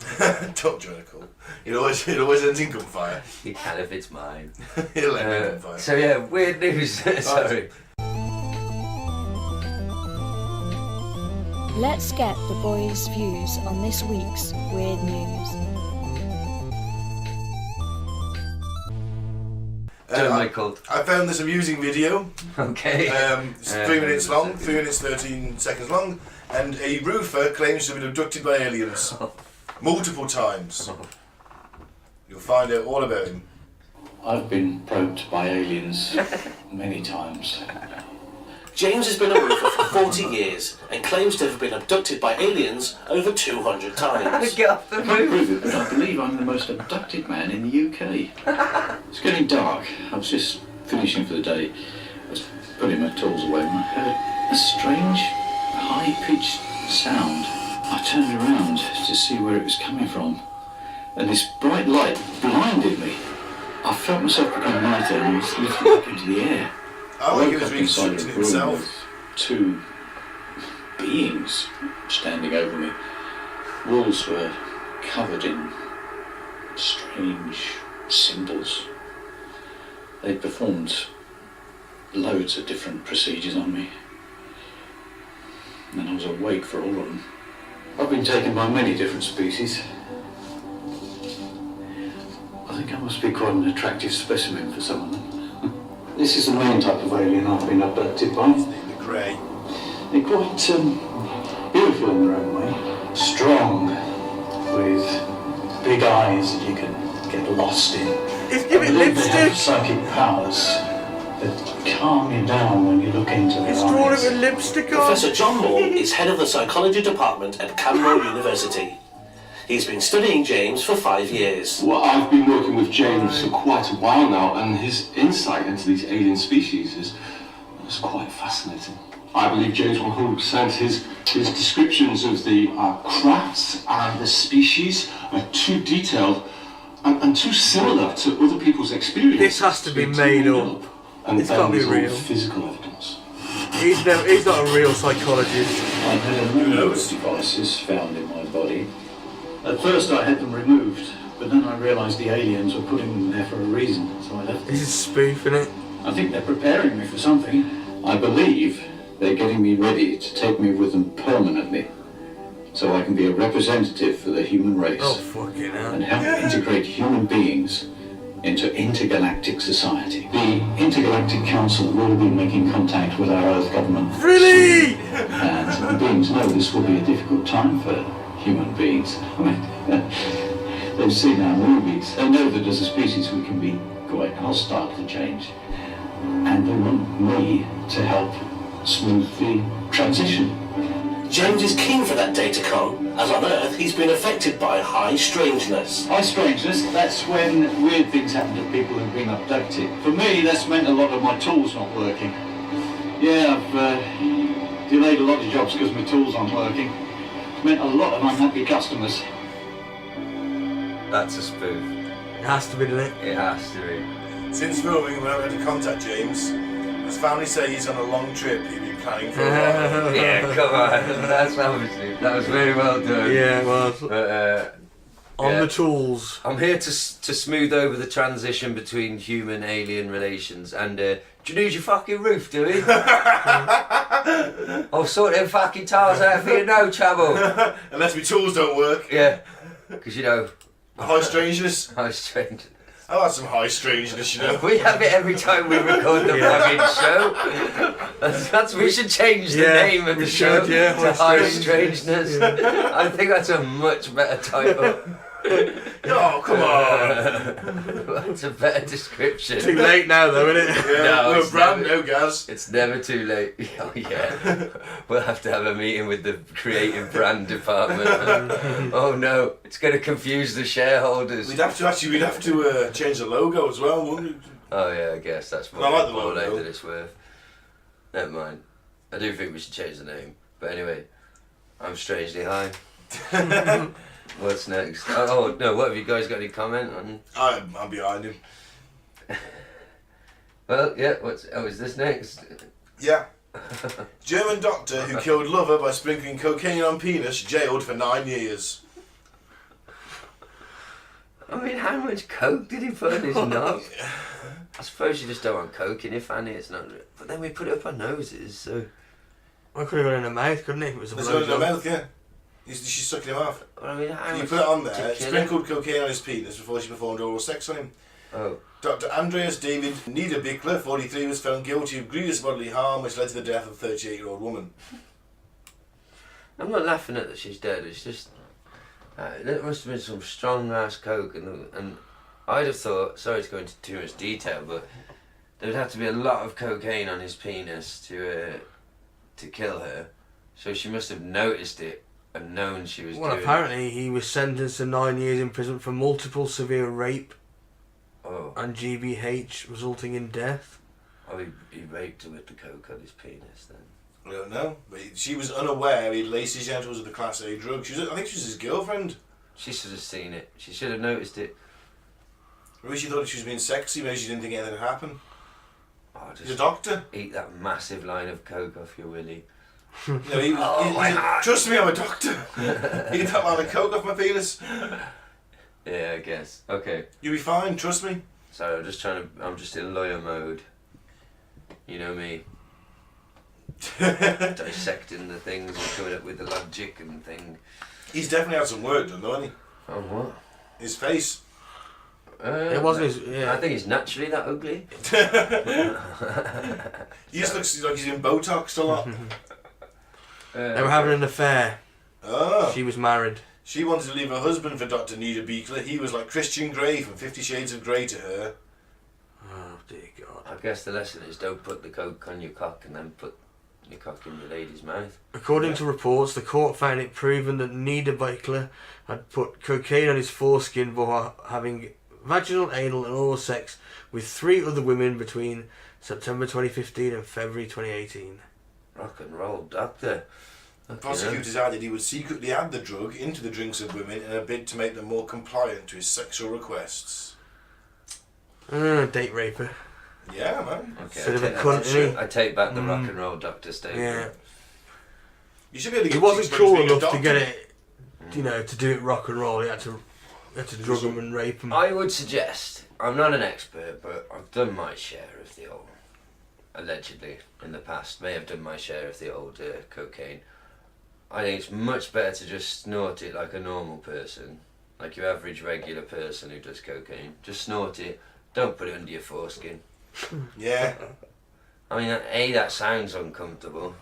Don't join a cult. It always ends in gunfire. You can if it's mine. He'll end in gunfire. So yeah, weird news. Sorry. Let's get the boys' views on this week's weird news. Michael. I found this amusing video. Okay. It's 3 minutes long, 3 minutes 13 seconds long, and a roofer claims to have been abducted by aliens multiple times. You'll find out all about him. I've been probed by aliens many times. James has been a roofer for 40 years and claims to have been abducted by aliens over 200 times. Get off the I can't roof. prove it, but I believe I'm the most abducted man in the UK. It's getting dark. I was just finishing for the day. I was putting my tools away when I heard a strange, high-pitched sound. I turned around to see where it was coming from, and this bright light blinded me. I felt myself become lighter and I was lifted up into the air. I think it was woke up inside reconstructing a room itself. with two beings standing over me. Walls were covered in strange symbols. They performed loads of different procedures on me. And I was awake for all of them. I've been taken by many different species. I think I must be quite an attractive specimen for some of them. This is the main type of alien I've been abducted by. The grey. They're quite beautiful in their own way. Strong, with big eyes that you can get lost in. It's giving I believe they have lipstick. psychic powers that calm you down when you look into their It's drawn eyes. it with lipstick on. Professor John Moore is head of the psychology department at Canmore University. He's been studying James for 5 years. Well, I've been working with James for quite a while now, and his insight into these alien species is quite fascinating. I believe James 100%. His descriptions of the crafts and the species are too detailed and too similar to other people's experiences. This has to be made up. And It's gotta be there's all real. physical evidence. He's not a real psychologist. I've had a number of devices found in my body. At first I had them removed, but then I realised the aliens were putting them there for a reason, so I left them. This is spoofing it. I think they're preparing me for something. I believe they're getting me ready to take me with them permanently, so I can be a representative for the human race Oh, fucking hell. and help integrate human beings into intergalactic society. The Intergalactic Council will be making contact with our Earth government. Really? And the beings know this will be a difficult time for human beings. I mean, they've seen our movies. They know that as a species we can be quite hostile to change. And they want me to help smooth the transition. James is keen for that day to come, as on Earth he's been affected by high strangeness. High strangeness, that's when weird things happen to people who've been abducted. For me, that's meant a lot of my tools not working. Yeah, I've delayed a lot of jobs because my tools aren't working. It's meant a lot of unhappy customers. That's a spoof. It has to be, doesn't it? It has to be. Since filming, when I went to contact James, his family say he's on a long trip he'd been planning for a while. Yeah, come on. That's obviously. That was very well done. Yeah, it was. But, On yeah. the tools. I'm here to smooth over the transition between human-alien relations. And do you need your fucking roof, do we? I'll sort them fucking tiles out for you, no trouble. Unless my tools don't work. Yeah, because you know, High strangeness. how strange. I've had some high strangeness, you know. We have it every time we record the fucking show. We should change the name of the show should, yeah, to High High Strangeness. I think that's a much better title. Oh, come on. That's a better description. Too late now, though, isn't it? Yeah, No, we're it's brand never- new, Gaz. It's never too late. Oh yeah, we'll have to have a meeting with the creative brand department. Oh no, it's going to confuse the shareholders. We'd have to change the logo as well, wouldn't we? Oh yeah, I guess that's I like the more logo. that it's worth. Never mind. I do think we should change the name. But anyway, I'm strangely high. What's next? Oh no, what have you guys got any comment on? I'm behind him. Well, yeah. Is this next? Yeah. German doctor who killed lover by sprinkling cocaine on penis jailed for 9 years. I mean, how much coke did he put in his knob? I suppose you just don't want coke in your fanny. It's not. But then we put it up our noses, so I could have gone in the mouth, couldn't it? If it was a There's one in the blowjob. mouth, yeah. She's sucking him off. Well, I mean, how You much put it on to there, kill sprinkled cocaine on his penis before she performed oral sex on him. Oh. Dr. Andreas David Niederbickler, 43, was found guilty of grievous bodily harm which led to the death of a 38-year-old woman. I'm not laughing at that she's dead. It's just there must have been some strong ass coke, and I'd have thought. Sorry to go into too much detail, but there would have to be a lot of cocaine on his penis to kill her. So she must have noticed it and known she was. Well, doing apparently he was sentenced to 9 years in prison for multiple severe rape and GBH, resulting in death. Oh, he raped her with the coke on his penis then. I don't know, but she was unaware he'd laced his genitals with a Class A drug. I think she was his girlfriend. She should have seen it. She should have noticed it. Maybe she thought she was being sexy, maybe she didn't think anything would happen. Oh, He's a doctor. Eat that massive line of coke off your willy. No, trust me, I'm a doctor. Eat that line of coke off my penis. Yeah, I guess. Okay. You'll be fine, trust me. Sorry, I'm just in lawyer mode. You know me. Dissecting the things and coming up with the logic and thing. He's definitely had some work done, though, hasn't Oh, what? he? His face. It wasn't his. Yeah. I think he's naturally that ugly. He just looks like he's been Botoxed a lot. They were having an affair. Oh. She was married. She wanted to leave her husband for Dr. Niederbickler. He was like Christian Grey from 50 Shades of Grey to her. Oh dear God. I guess the lesson is don't put the coke on your cock and then put your cock in the lady's mouth. According to reports, the court found it proven that Niederbickler had put cocaine on his foreskin before having vaginal, anal and oral sex with 3 other women between September 2015 and February 2018. Rock and roll doctor. Prosecutors added he would secretly add the drug into the drinks of women in a bid to make them more compliant to his sexual requests. Date raper. Yeah, man. Okay, Bit of a cunt, isn't he? I take back the rock and roll doctor statement. Yeah. You should be able to He get wasn't these cool being a enough to doctor. get it, to do it rock and roll. He had to drug him and rape him. I would suggest, I'm not an expert, but I've done my share of the old, allegedly, in the past, may have done my share of the old cocaine. I think it's much better to just snort it like a normal person, like your average regular person who does cocaine. Just snort it, don't put it under your foreskin. Yeah. I mean, A, that sounds uncomfortable,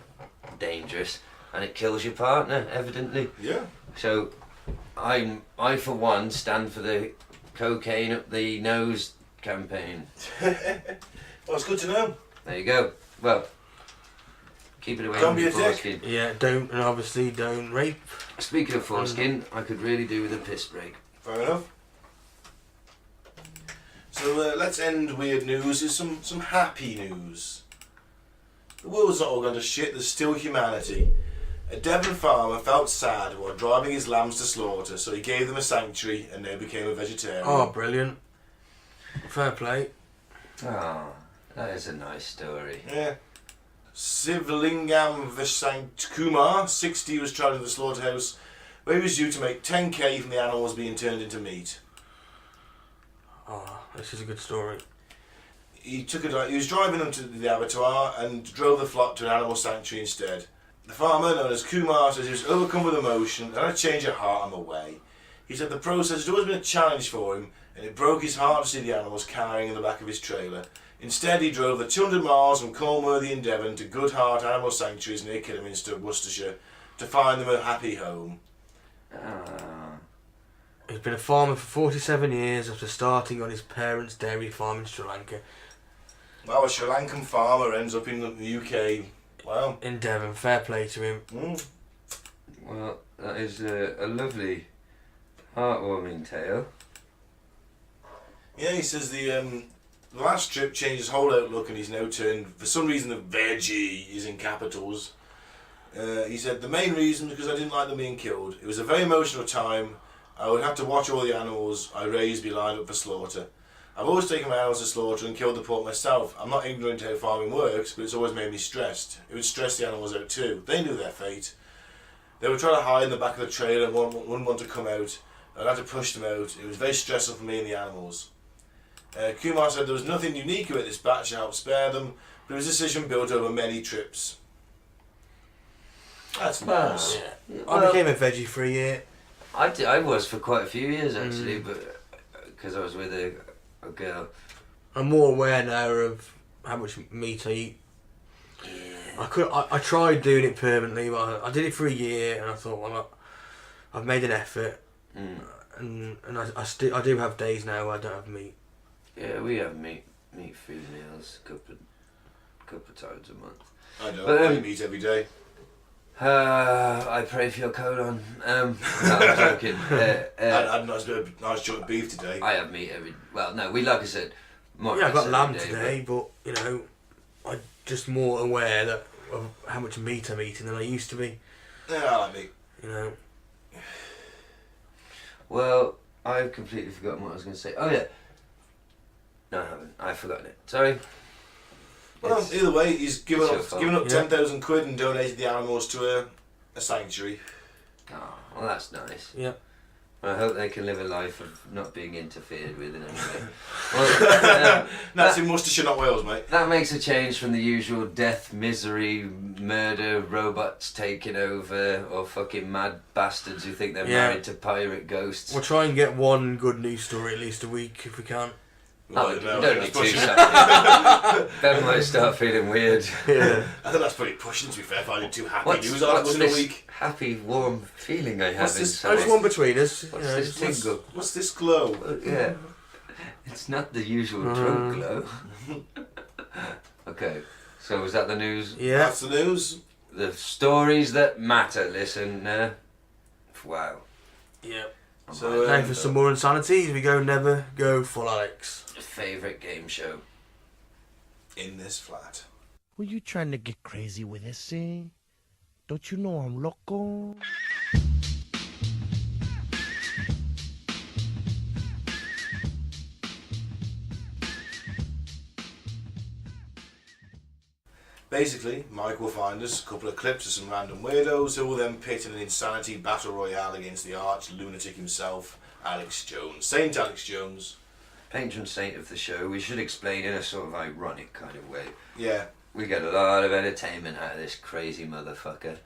dangerous, and it kills your partner, evidently. Yeah. So, I for one stand for the cocaine up the nose campaign. Well, it's good to know. There you go. Well, keep it away Don't from be your a dick. foreskin. Yeah, and obviously don't rape. Speaking of foreskin, I could really do with a piss break. Fair enough. So let's end weird news with some happy news. The world's not all gone to shit, there's still humanity. A Devon farmer felt sad while driving his lambs to slaughter, so he gave them a sanctuary and they became a vegetarian. Oh, brilliant. Fair play. Ah, that is a nice story. Yeah. Sivlingam Vasant Kumar, 60, was travelling to the slaughterhouse where he was due to make 10k from the animals being turned into meat. Oh, this is a good story. He was driving them to the abattoir and drove the flock to an animal sanctuary instead. The farmer, known as Kumar, says he was overcome with emotion and had a change of heart on the way. He said the process had always been a challenge for him and it broke his heart to see the animals cowering in the back of his trailer. Instead, he drove the 200 miles from Colmworthy in Devon to Goodhart Animal Sanctuaries near Kidderminster, Worcestershire, to find them a happy home. He's been a farmer for 47 years after starting on his parents' dairy farm in Sri Lanka. Well, a Sri Lankan farmer ends up in the UK. Wow. In Devon, fair play to him. Well, that is a lovely, heartwarming tale. Yeah, he says the last trip changed his whole outlook and he's now turned, for some reason the veggie is in capitals. He said the main reason because I didn't like them being killed. It was a very emotional time. I would have to watch all the animals I raised be lined up for slaughter. I've always taken my animals to slaughter and killed the pork myself. I'm not ignorant to how farming works, but it's always made me stressed. It would stress the animals out too. They knew their fate. They would try to hide in the back of the trailer and wouldn't want to come out. I'd have to push them out. It was very stressful for me and the animals. Kumar said there was nothing unique about this batch to help spare them, but it was a decision built over many trips. That's nice. Yeah. I became a veggie for a year. I was for quite a few years actually, but because I was with a girl. I'm more aware now of how much meat I eat. Yeah. I tried doing it permanently, but I did it for a year, and I thought, well, I've made an effort, and I do have days now where I don't have meat. Yeah, we have meat-free meals a couple of times a month. I don't. But, I eat meat every day. I pray for your colon. No, I'm joking. I had a nice joint of beef today. I have meat every. Well, no, like I said, more. Yeah, I got lamb day, today, but you know, I'm just more aware of how much meat I'm eating than I used to be. Yeah, I like meat. You know. Well, I've completely forgotten what I was going to say. Oh yeah. No, I haven't. I've forgotten it. Sorry. Well, either way, he's given up Yeah. 10,000 quid and donated the animals to a sanctuary. Oh, well, that's nice. Yeah. I hope they can live a life of not being interfered with in any way. Well, That's in Worcestershire, not Wales, mate. that makes a change from the usual death, misery, murder, robots taking over, or fucking mad bastards who think they're married to pirate ghosts. We'll try and get one good news story at least a week if we can. Oh, you no, don't that's need two. pushing. Ben might start feeling weird. Yeah. I think that's pretty pushing, to be fair, finding two happy What's news articles in a this week. happy, warm feeling I have What's this- inside? There's one between us. What's you know, this just- tingle? What's this glow? Yeah. It's not the usual drunk glow. Okay, so was that the news? Yeah. That's the news. The stories that matter, listener. Wow. Yeah. So, Time for some more insanity. Here we go. Never go full Alex. Favourite game show. in this flat. Were you trying to get crazy with this, eh? Don't you know I'm loco? Basically, Mike will find us a couple of clips of some random weirdos who will then pit in an insanity battle royale against the arch lunatic himself, Alex Jones. Saint Alex Jones. Patron saint of the show. We should explain in a sort of ironic kind of way. Yeah. We get a lot of entertainment out of this crazy motherfucker.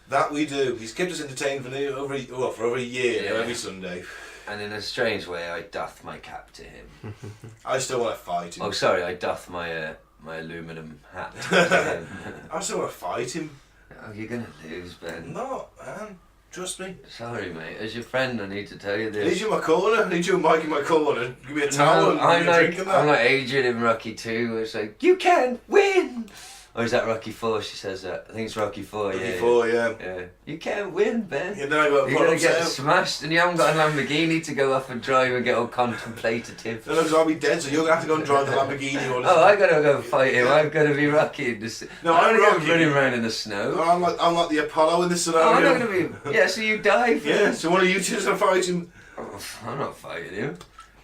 That we do. He's kept us entertained for over a year now, Yeah. every Sunday. And in a strange way, I doth my cap to him. I still want to fight him. Oh, sorry, I doth my my aluminum hat to him. I still want to fight him. Oh, you're gonna lose, Ben. No, man. Trust me. Sorry, mate. As your friend, I need to tell you I need this. you in my corner. I need you and Mike in my corner. Give me a towel No, and I'm give me a drink like and that. I'm like Adrian in Rocky 2. It's like you can win. Or is that Rocky 4? She says that. I think it's Rocky 4. Yeah. Before, yeah. Yeah. You can't win, Ben. Yeah, then I got You're gonna problems get there. smashed, and you haven't got a Lamborghini to go off and drive and get all contemplative. No, because I'll be dead, so you're going to have to go and drive the Lamborghini all this. Oh, I gotta go fight him. I've got to be Rocky. No, I'm I'm gonna Rocky. go running around in the snow. I'm like the Apollo in this Oh, scenario. I'm not gonna be. Yeah, so you die for Yeah, so one of you two is going to fight him. I'm not fighting him.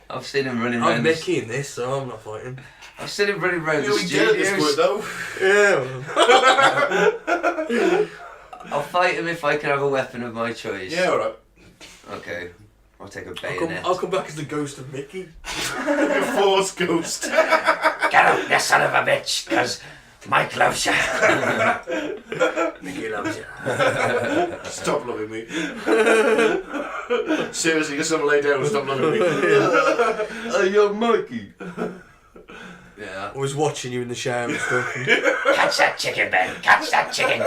I've seen him running I'm around. Mickey in this, so I'm not fighting. I've seen him running around the You'll be dead at this point, studios. though. Yeah. I'll fight him if I can have a weapon of my choice. Yeah, alright. Okay. I'll take a I'll bayonet. come back as the ghost of Mickey. Force ghost. Get up, you son of a bitch, because Mike loves you. Mickey loves you. Stop loving me. Seriously, just lay down and stop loving me. Hey, yo, Mikey. Yeah. I was watching you in the shower and stuff. Catch that chicken, Ben. Catch that chicken.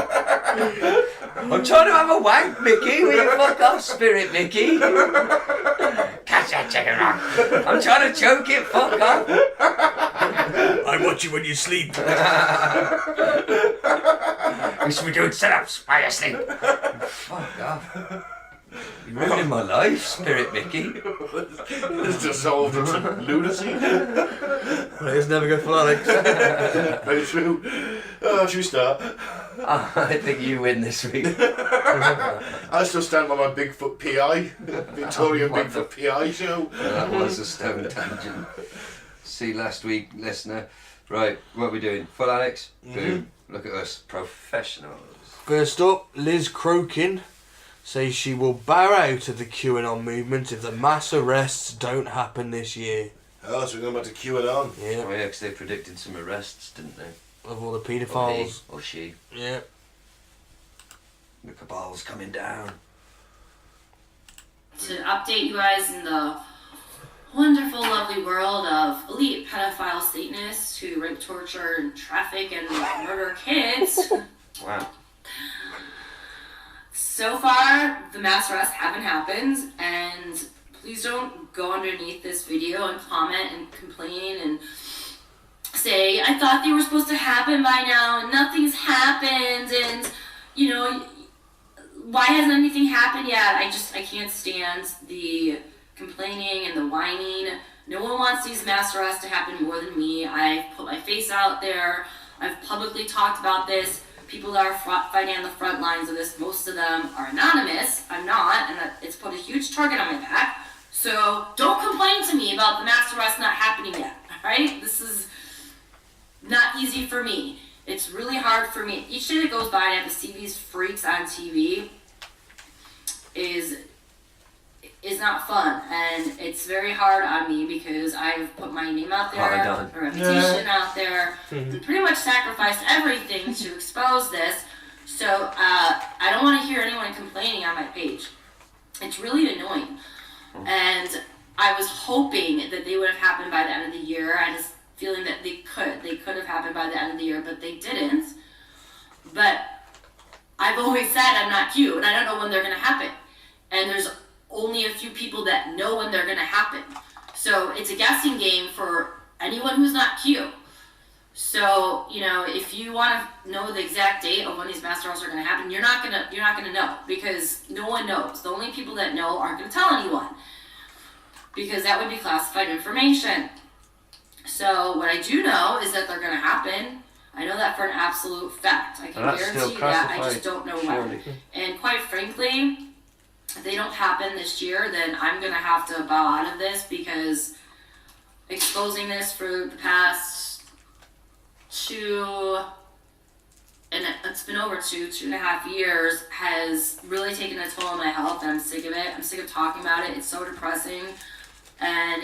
I'm trying to have a wank, Mickey. Will you fuck off, spirit, Mickey? Catch that chicken, Rock. I'm trying to choke it. Fuck off. I watch you when you sleep. We should be doing sit-ups while you're asleep. Fuck off. You're ruining my life, spirit, Mickey. It's dissolved into lunacy. It's never go for Alex. Very true. Oh, should we start? I think you win this week. I still stand by my Bigfoot PI. Victorian What Bigfoot PI show. That was a stone tangent. See last week, listener. Right, what are we doing? Full Alex? Boom. Look at us, professionals. First up, Liz Crokin says she will bow out of the QAnon movement if the mass arrests don't happen this year. Oh, so we're going back to QAnon. Yeah, Oh yeah, because they predicted some arrests, didn't they? of all the Or he, paedophiles. or she. Yeah. The cabal's coming down. To update you guys in the wonderful, lovely world of elite pedophile Satanists who rape, torture, and traffic and murder kids. Wow. So far, the mass arrests haven't happened, and please don't go underneath this video and comment and complain and say, I thought they were supposed to happen by now, and nothing's happened, and, you know, why hasn't anything happened yet? I can't stand the complaining and the whining. No one wants these mass arrests to happen more than me. I've put my face out there. I've publicly talked about this. People that are fighting on the front lines of this, most of them are anonymous. I'm not, and it's put a huge target on my back. So don't complain to me about the mass arrest not happening yet, alright? This is not easy for me. It's really hard for me. Each day that goes by and I have to see these freaks on TV is not fun, and it's very hard on me because I've put my name out there, my reputation out there, and pretty much sacrificed everything to expose this. So I don't want to hear anyone complaining on my page. It's really annoying, and I was hoping that they would have happened by the end of the year. I just feeling that they could have happened by the end of the year, but they didn't. But I've always said I'm not cute, and I don't know when they're going to happen. And there's only a few people that know when they're going to happen. So it's a guessing game for anyone who's not cute. So, you know, if you want to know the exact date of when these mass arrests are going to happen, you're not gonna know, because no one knows. The only people that know aren't going to tell anyone, because that would be classified information. So what I do know is that they're going to happen. I know that for an absolute fact. I can guarantee you that. I just don't know when. And quite frankly, if they don't happen this year, then I'm going to have to bow out of this, because exposing this for the past it's been over 2.5 years, has really taken a toll on my health, and I'm sick of it. I'm sick of talking about it. It's so depressing, and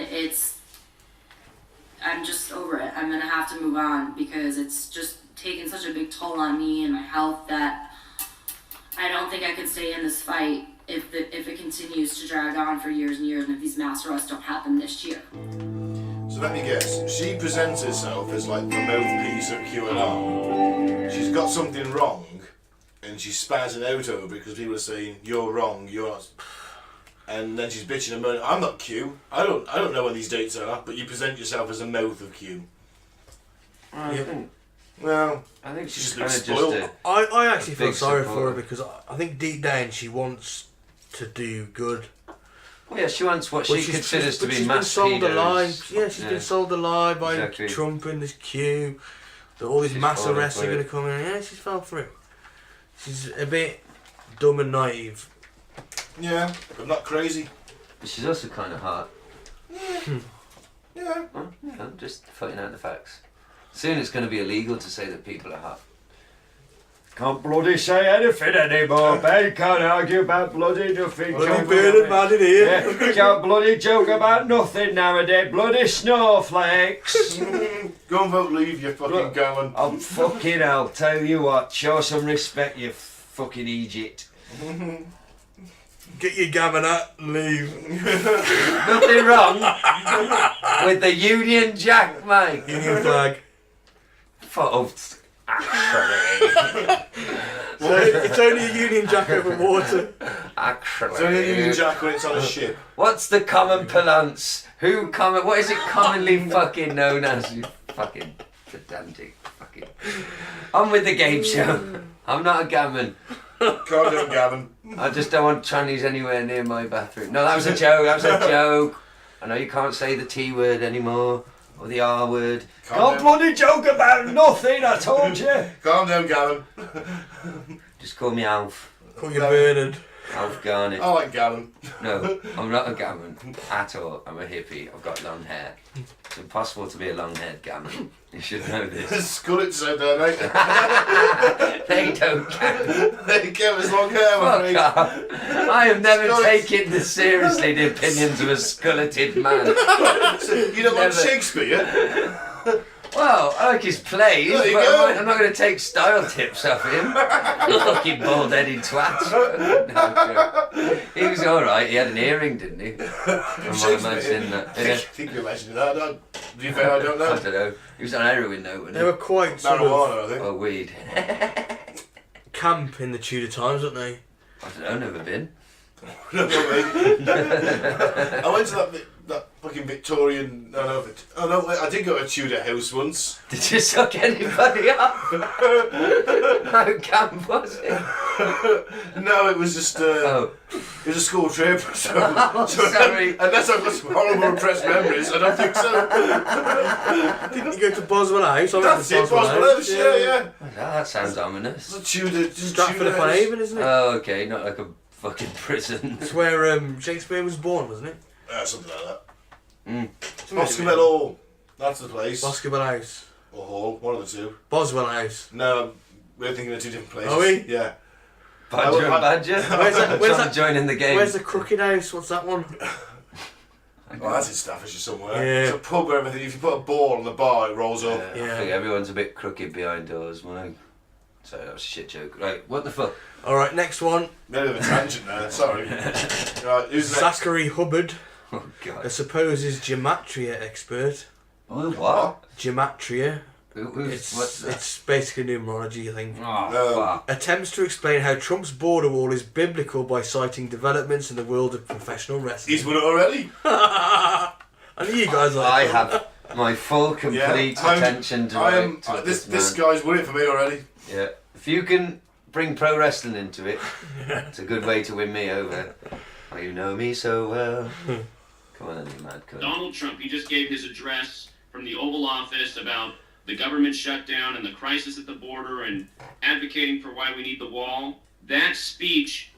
I'm just over it. I'm going to have to move on, because it's just taken such a big toll on me and my health that I don't think I can stay in this fight if it continues to drag on for years and years, and if these mass arrests don't happen this year. So let me guess, she presents herself as like the mouthpiece of QAnon. She's got something wrong, and she's spazzing out over it because people are saying, you're wrong, you're not... And then she's bitching and moaning, I'm not Q. I don't know when these dates are, but you present yourself as a mouth of Q. I think she's kind of spoiled. I actually feel sorry for her, because I think deep down she wants to do good. Well, yeah, she wants what she considers to be she's mass been sold a lie. pedos. Yeah, she's been sold a lie by Trump and this Q. That all these mass arrests are going to come in. Yeah, she's fell for it. She's a bit dumb and naive. Yeah, but not crazy. But she's also kind of hot. Yeah. Well, I'm just putting out the facts. Soon it's going to be illegal to say that people are hot. Can't bloody say anything anymore, Ben. Can't argue about bloody nothing. Bloody burning man in here. Yeah, can't bloody joke about nothing nowadays. Bloody snowflakes. Go and vote leave, you fucking gammon. I'm fucking hell. Tell you what, show some respect, you fucking Egypt. Get your gammon out and leave. Nothing wrong with the Union Jack, mate. Union flag. So it's only a Union Jack over water. Actually, it's only a Union Jack when it's on a ship. What's the common parlance? What is it commonly fucking known as? You fucking pedantic fucking. On with the game show. I'm not a gammon. Calm down, Gavin. I just don't want trannies anywhere near my bathroom. No, that was a joke. I know you can't say the T word anymore. Or the R word. Can't bloody joke about nothing, I told you. Calm down, Gavin. Just call me Alf. Call you Bernard. Alf Garnett. I like Gavin. No, I'm not a gammon at all. I'm a hippie. I've got long hair. It's impossible to be a long-haired gammon. You should know this. Scarlet's out there, mate. They don't count. They give us long hair, my Fuck off. I have never taken this seriously, the opinions of a skulleted man. So you don't like Shakespeare? Well, I like his plays, There you but go. I'm not going to take style tips off him. Fucking bald-headed twat. No, he was alright, he had an earring, didn't he? I'm imagining that. I think you imagined that. To be fair, I don't know. I don't know. He was on heroin though, wasn't he? They were quite sort Marijuana, I of think. Oh, weed. camp in the Tudor times, weren't they? I don't know, never been. I went to that fucking Victorian. I did go to a Tudor house once. Did you suck anybody up? How camp was it? No, it was just. It was a school trip. So, Sorry. Unless I've got some horrible repressed memories, I don't think so. Didn't you go to Boswell House? That's it, Boswell House, yeah. Oh, that sounds ominous. It's a Tudor. Stratford-upon-Avon, isn't it? Oh, okay, not like a fucking prison. It's where Shakespeare was born, wasn't it? Something like that. Boscombe Hall. That's the place. Boscombe House. Or Hall, one of the two. Boswell House. No, we're thinking of two different places. Are we? Yeah. Badger and Badger? Where's that? Joining the game. Where's the Crooked House? What's that one? Well, that's in Staffordshire somewhere. Yeah. It's a pub where everything, if you put a ball on the bar, it rolls up. I think everyone's a bit crooked behind doors, man. Sorry, that was a shit joke. Right, what the fuck? Alright, next one. Bit of a tangent there, sorry. Right, who's next? Zachary Hubbard, Oh, God. a supposed gematria expert. Oh, what? Gematria. What's that? It's basically numerology, I think. Oh, fuck. Attempts to explain how Trump's border wall is biblical by citing developments in the world of professional wrestling. He's won it already. I knew you guys like I that. have my full, complete attention to this guy's won it for me already. Yeah. If you can bring pro wrestling into it, it's a good way to win me over. Oh, you know me so well. Come on, you mad cunt. Donald Trump, he just gave his address from the Oval Office about the government shutdown and the crisis at the border and advocating for why we need the wall. That speech...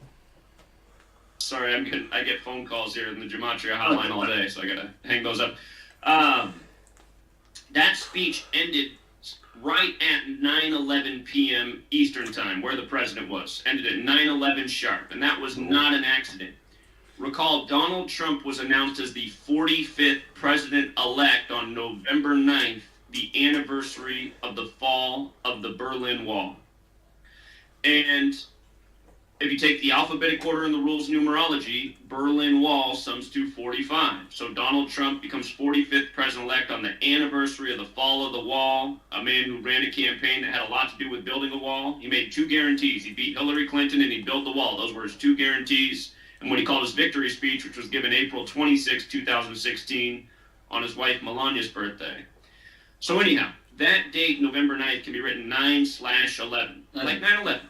Sorry, I get phone calls here in the Gematria hotline all day, so I gotta hang those up. That speech ended right at 9:11 p.m. Eastern Time, where the president was. Ended at 9:11 sharp, and that was not an accident. Recall, Donald Trump was announced as the 45th president-elect on November 9th, the anniversary of the fall of the Berlin Wall. And if you take the alphabetic order in the rules of numerology, Berlin Wall sums to 45. So Donald Trump becomes 45th president-elect on the anniversary of the fall of the wall, a man who ran a campaign that had a lot to do with building a wall. He made two guarantees. He beat Hillary Clinton and he built the wall. Those were his two guarantees. And what he called his victory speech, which was given April 26, 2016, on his wife Melania's birthday. So anyhow, that date, November 9th, can be written 9/11, like 9/11.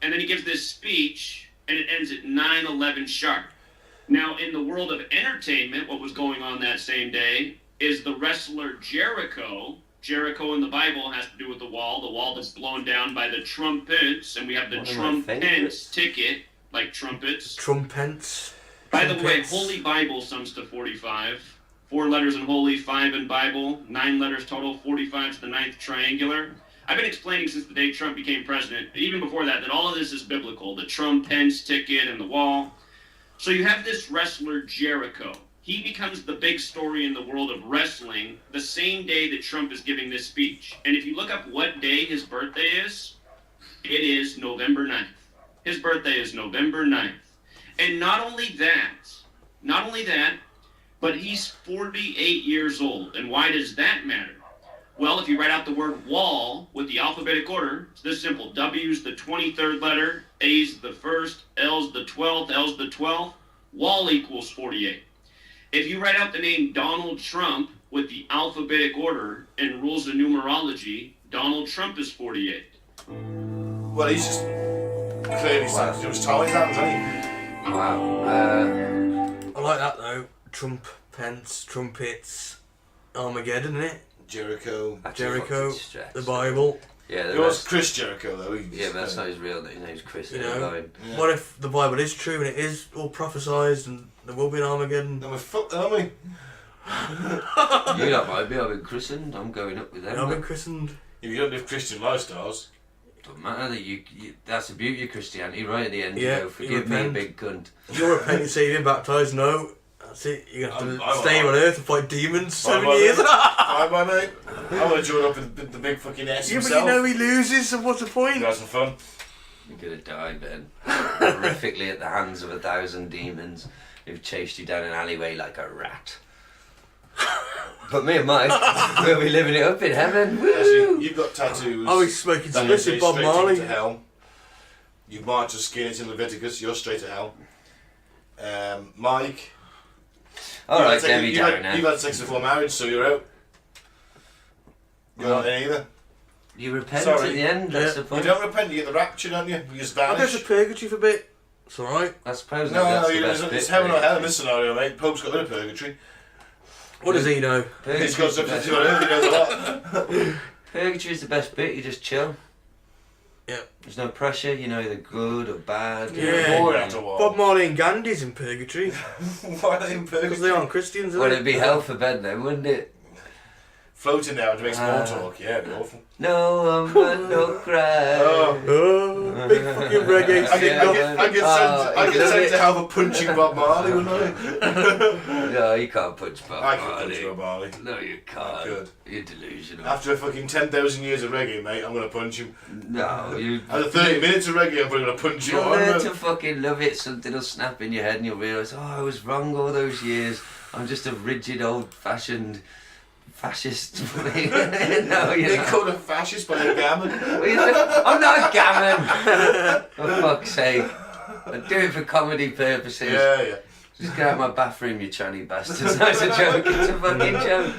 And then he gives this speech, and it ends at 9/11 sharp. Now, in the world of entertainment, what was going on that same day is the wrestler Jericho. Jericho in the Bible has to do with the wall that's blown down by the trumpets, and we have the trumpets ticket, like trumpets. Trumpets. By the way, Holy Bible sums to 45. 4 letters in Holy, 5 in Bible, 9 letters total, 45 to the 9th triangular. I've been explaining since the day Trump became president, even before that all of this is biblical. The Trump-Pence ticket and the wall. So you have this wrestler, Jericho. He becomes the big story in the world of wrestling the same day that Trump is giving this speech. And if you look up what day his birthday is, it is November 9th. His birthday is November 9th. And not only that, but he's 48 years old. And why does that matter? Well, if you write out the word wall with the alphabetic order, it's this simple. W's the 23rd letter, A's the 1st, L's the 12th, L's the 12th. Wall equals 48. If you write out the name Donald Trump with the alphabetic order and rules of numerology, Donald Trump is 48. Well, he's just clearly started to do his time hands, hasn't he? Wow. I like that though. Trump, Pence, trumpets, Armageddon, innit? Jericho, the Bible. Yeah, it was Chris Jericho though. Yeah, but that's not his real name. His name's Chris. You know, what if the Bible is true and it is all prophesied and there will be an Armageddon? Then we're fucked, aren't we? You don't mind me. I've been christened. I'm going up with them. I've been christened. If you don't live Christian lifestyles. Doesn't matter that you that's the beauty of Christianity. Right at the end, yeah, you go, forgive me, big cunt. You'll repent and say you've been baptised. No. That's it. You're going to have to stay on Earth and fight demons 7 Bye, years. Bye, mate. I want to join up with the big fucking S himself. But you know he loses, so what's the point? Have some fun. You're going to die, Ben. Horrifically at the hands of 1,000 demons who've chased you down an alleyway like a rat. But me and Mike, we'll be living it up in heaven. Woo! You've got tattoos. Oh, he's smoking cigarettes with Bob Marley. To hell. You march your skin, it's in Leviticus, you're straight to hell. Mike. Alright, Debbie down now. You've had sex before marriage, so you're out. You're not in either. You repent at the end, that's the point. You don't repent, you get the rapture, don't you? You just vanish. I'll go to purgatory for a bit. It's alright. I suppose it's heaven or hell in this scenario, mate. Pope's got rid of purgatory. What does he know? He's got something to do with it, he knows a lot. Purgatory's the best bit, you just chill. Yep. There's no pressure, you're either good or bad. Yeah. Bob Marley and Gandhi's in purgatory. Why are they in purgatory? Because they aren't Christians, are Well, they? it'd be hell for Ben then, wouldn't it? Floating down to make small talk, yeah, it'd be awful. No woman, no cry. Oh, big fucking reggae. I get sent to hell for punching Bob Marley, wouldn't I? No, you can't punch Bob Marley. I can punch Bob Marley. No, you can't. I could. You're delusional. After a fucking 10,000 years of reggae, mate, I'm gonna punch him. No, you... After 30 minutes of reggae, I'm probably gonna punch you. You'll learn to fucking love it. Something will snap in your head and you'll realise, oh, I was wrong all those years. I'm just a rigid, old-fashioned... fascist. No, you're They called a fascist by a gammon. I'm not a gammon. For fuck's sake. I do it for comedy purposes. Yeah. Just get out of my bathroom, you tranny bastards. That's a joke. It's a fucking joke.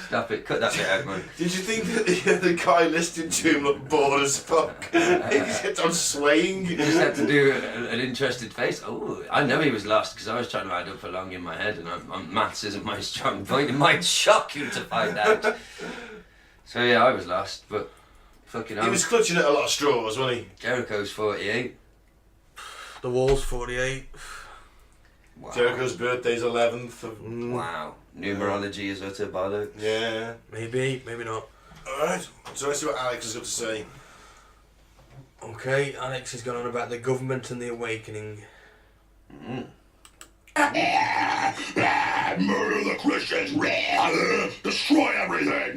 Stop it. Cut that bit out, man. Did you think that the guy listening to him looked bored as fuck? He just kept on swaying. He just had to do an interested face. Oh, I know he was lost because I was trying to add up along in my head, and maths isn't my strong point. It might shock you to find out. So yeah, I was lost, but fucking hell. He was clutching at a lot of straws, wasn't he? Jericho's 48. The Wall's 48. Wow. Jericho's birthday's 11th. Wow. Numerology is utter bollocks. Yeah. Maybe not. Alright, so let's see what Alex has got to say. Okay, Alex has gone on about the government and the awakening. Murder the Christians, destroy everything.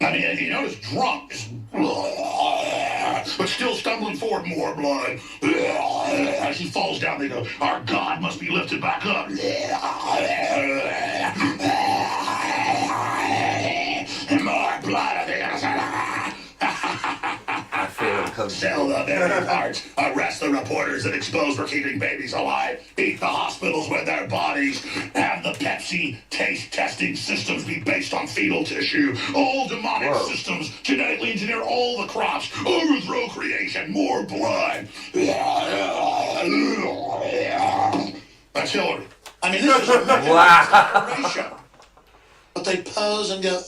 I mean, you know, he's drunk, but still stumbling forward, more blood. As he falls down, they go, our God must be lifted back up. More blood of the innocent. I feel uncomfortable. Sell the very parts, arrest the reporters that expose for keeping babies alive, eat the hospitals with their bodies, have the Pepsi taste testing systems be based on fetal tissue, all demonic systems, genetically engineer all the crops, overthrow creation, more blood. That's Hillary. I mean, this is a generation. But they pose and go,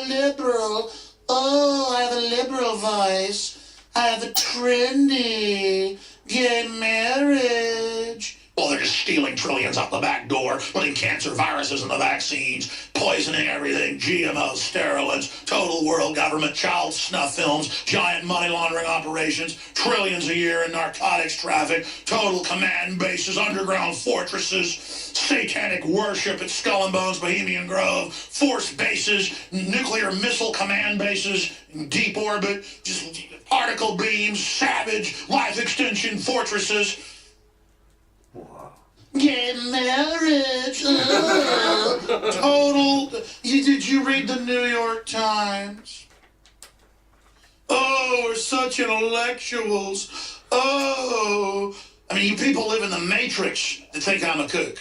liberal. Oh, I have a liberal voice. I have a trendy gay marriage. Well, they're just stealing trillions out the back door, putting cancer viruses in the vaccines, poisoning everything, GMOs, sterilants, total world government, child snuff films, giant money laundering operations, trillions a year in narcotics traffic, total command bases, underground fortresses, satanic worship at Skull and Bones, Bohemian Grove, force bases, nuclear missile command bases, deep orbit, just particle beams, savage, life extension fortresses. Gay marriage. Total. Did you read the New York Times? Oh, we're such intellectuals. Oh. I mean, you people live in the Matrix that think I'm a kook.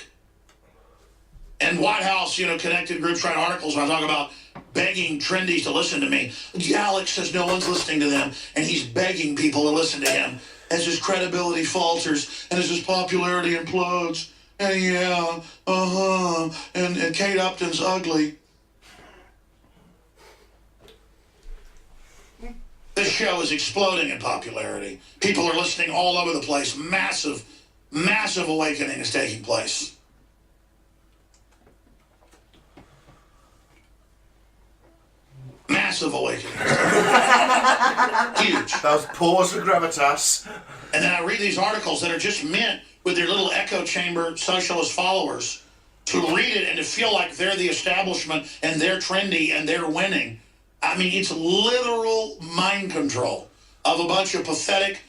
And White House, connected groups write articles when I talk about begging trendies to listen to me. Alex says no one's listening to them, and he's begging people to listen to him as his credibility falters and as his popularity implodes. And and Kate Upton's ugly. This show is exploding in popularity. People are listening all over the place. Massive awakening is taking place. Massive awakening. Huge. That was pause for gravitas. And then I read these articles that are just meant with their little echo chamber socialist followers to read it and to feel like they're the establishment and they're trendy and they're winning. I mean, it's literal mind control of a bunch of pathetic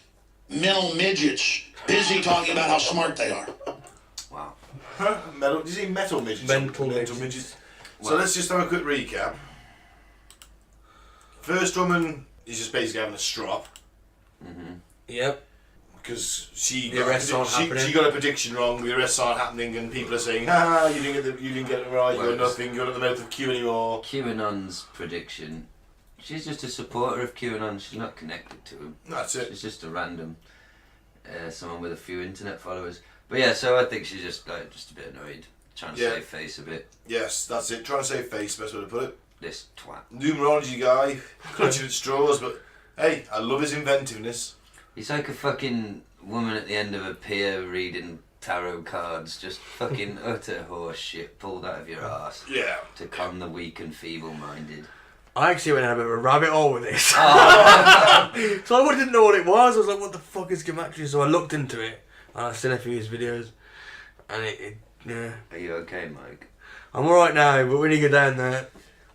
mental midgets busy talking about how smart they are. Wow. Huh? Metal? Did you say metal midgets? Mental midgets. So let's just have a quick recap. First woman is just basically having a strop. Yep. Because she The arrests aren't happening. she got a prediction wrong, the arrests aren't happening, and people are saying, you didn't get it right, you're nothing, you're not the mouth of Q anymore. QAnon's prediction. She's just a supporter of QAnon, she's not connected to him. That's it. She's just a random, someone with a few internet followers. But yeah, so I think she's just a bit annoyed, trying to save face a bit. Yes, that's it, trying to save face, best way to put it. This twat. Numerology guy, clutching at straws, but hey, I love his inventiveness. He's like a fucking woman at the end of a pier reading tarot cards, just fucking utter horse shit pulled out of your arse. Yeah. To con the weak and feeble-minded. I actually went down a bit of a rabbit hole with this. So I didn't know what it was. I was like, what the fuck is gematria? So I looked into it, and I've seen a few of his videos, and yeah. Are you okay, Mike? I'm alright now, but when you go down there...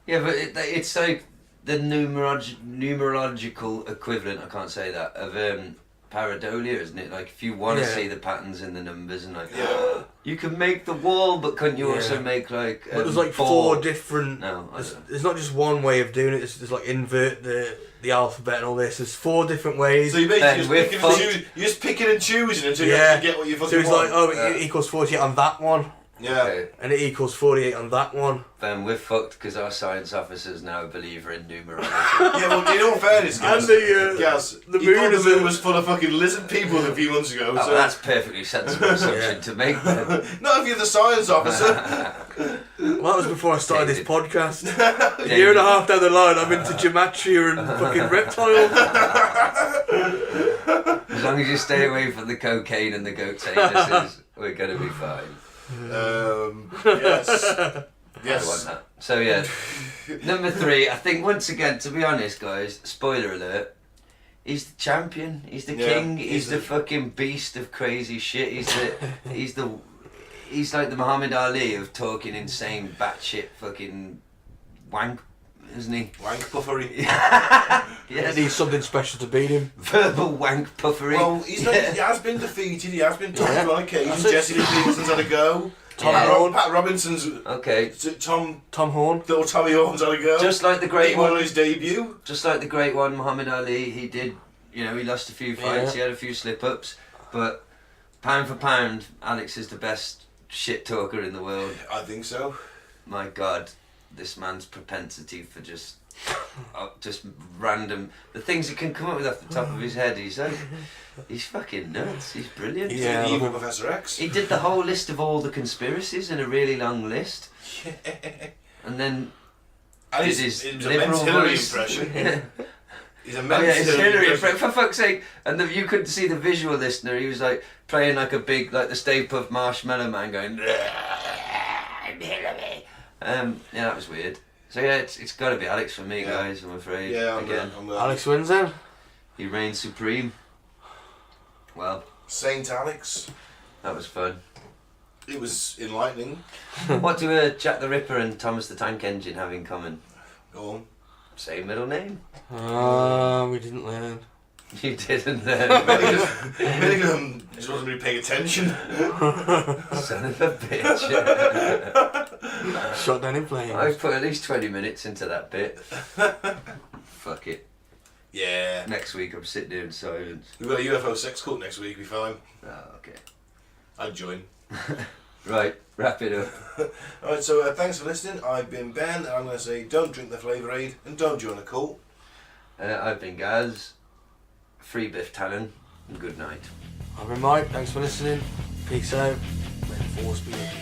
Yeah, but it's like the numerological equivalent, I can't say that, of pareidolia, isn't it? Like, if you want to see the patterns in the numbers and like, you can make the wall, but couldn't you also make like but there's like four different... No, there's not just one way of doing it, there's like invert the alphabet and all this. There's 4 different ways. So you're basically just picking and choosing until you actually get what you fucking want. So it's like, it equals 48 on that one. Yeah. Okay. And it equals 48 on that one. Then we're fucked because our science officer's now a believer in numerology. Yeah, well, in all fairness, Gaz, the moon was full of fucking lizard people a few months ago. Oh, so that's perfectly sensible assumption to make then. Not if you're the science officer. Well, that was before I started this podcast. A year and a half down the line, I'm into gematria and fucking reptiles. As long as you stay away from the cocaine and the goat anuses, we're going to be fine. Yes. I want that. So yeah, number 3. I think once again, to be honest, guys, spoiler alert. He's the champion. He's the king. He's the fucking beast of crazy shit. He's like the Muhammad Ali of talking insane, batshit fucking wank, isn't he? Wank puffery. Yes. Needs something special to beat him. Verbal wank puffery. Well, he has been defeated. He has been topped on occasion. Jesse Nicholson's had a go. Pat Robinson's. Okay. Tom Horn. Little Tommy Horn's had a go. Just like the great one on his debut. Just like the great one, Muhammad Ali. He did. He lost a few fights. He had a few slip-ups, but pound for pound, Alex is the best shit talker in the world. I think so. My God, this man's propensity for just random the things he can come up with off the top of his head. He's fucking nuts. He's brilliant. Yeah, evil Professor X. He did the whole list of all the conspiracies in a really long list, and then did his liberal Hillary voice. impression. He's a it's Hillary impression. For fuck's sake! And you couldn't see the visual listener. He was like playing like a big, like the Stay Puft Marshmallow Man, going. Hillary. Yeah, that was weird. So yeah, it's got to be Alex for me, guys. I'm afraid. Yeah, again. Alex wins then. He reigns supreme. Well, Saint Alex. That was fun. It was enlightening. What do Jack the Ripper and Thomas the Tank Engine have in common? Go on. Same middle name. We didn't learn. You didn't learn. Milligan just wasn't really paying attention. Son of a bitch. Shot down in flames. I've put at least 20 minutes into that bit. Fuck it. Yeah. Next week I'm sitting here in silence. We've got a UFO sex cult next week, we fine. Oh, okay. I'd join. Right, wrap it up. Alright, so thanks for listening. I've been Ben, and I'm going to say don't drink the Flavour Aid and don't join a cult. I've been Gaz. Free Biff Tannen, and good night. I've been Mike, thanks for listening. Peace out. May the force be with you.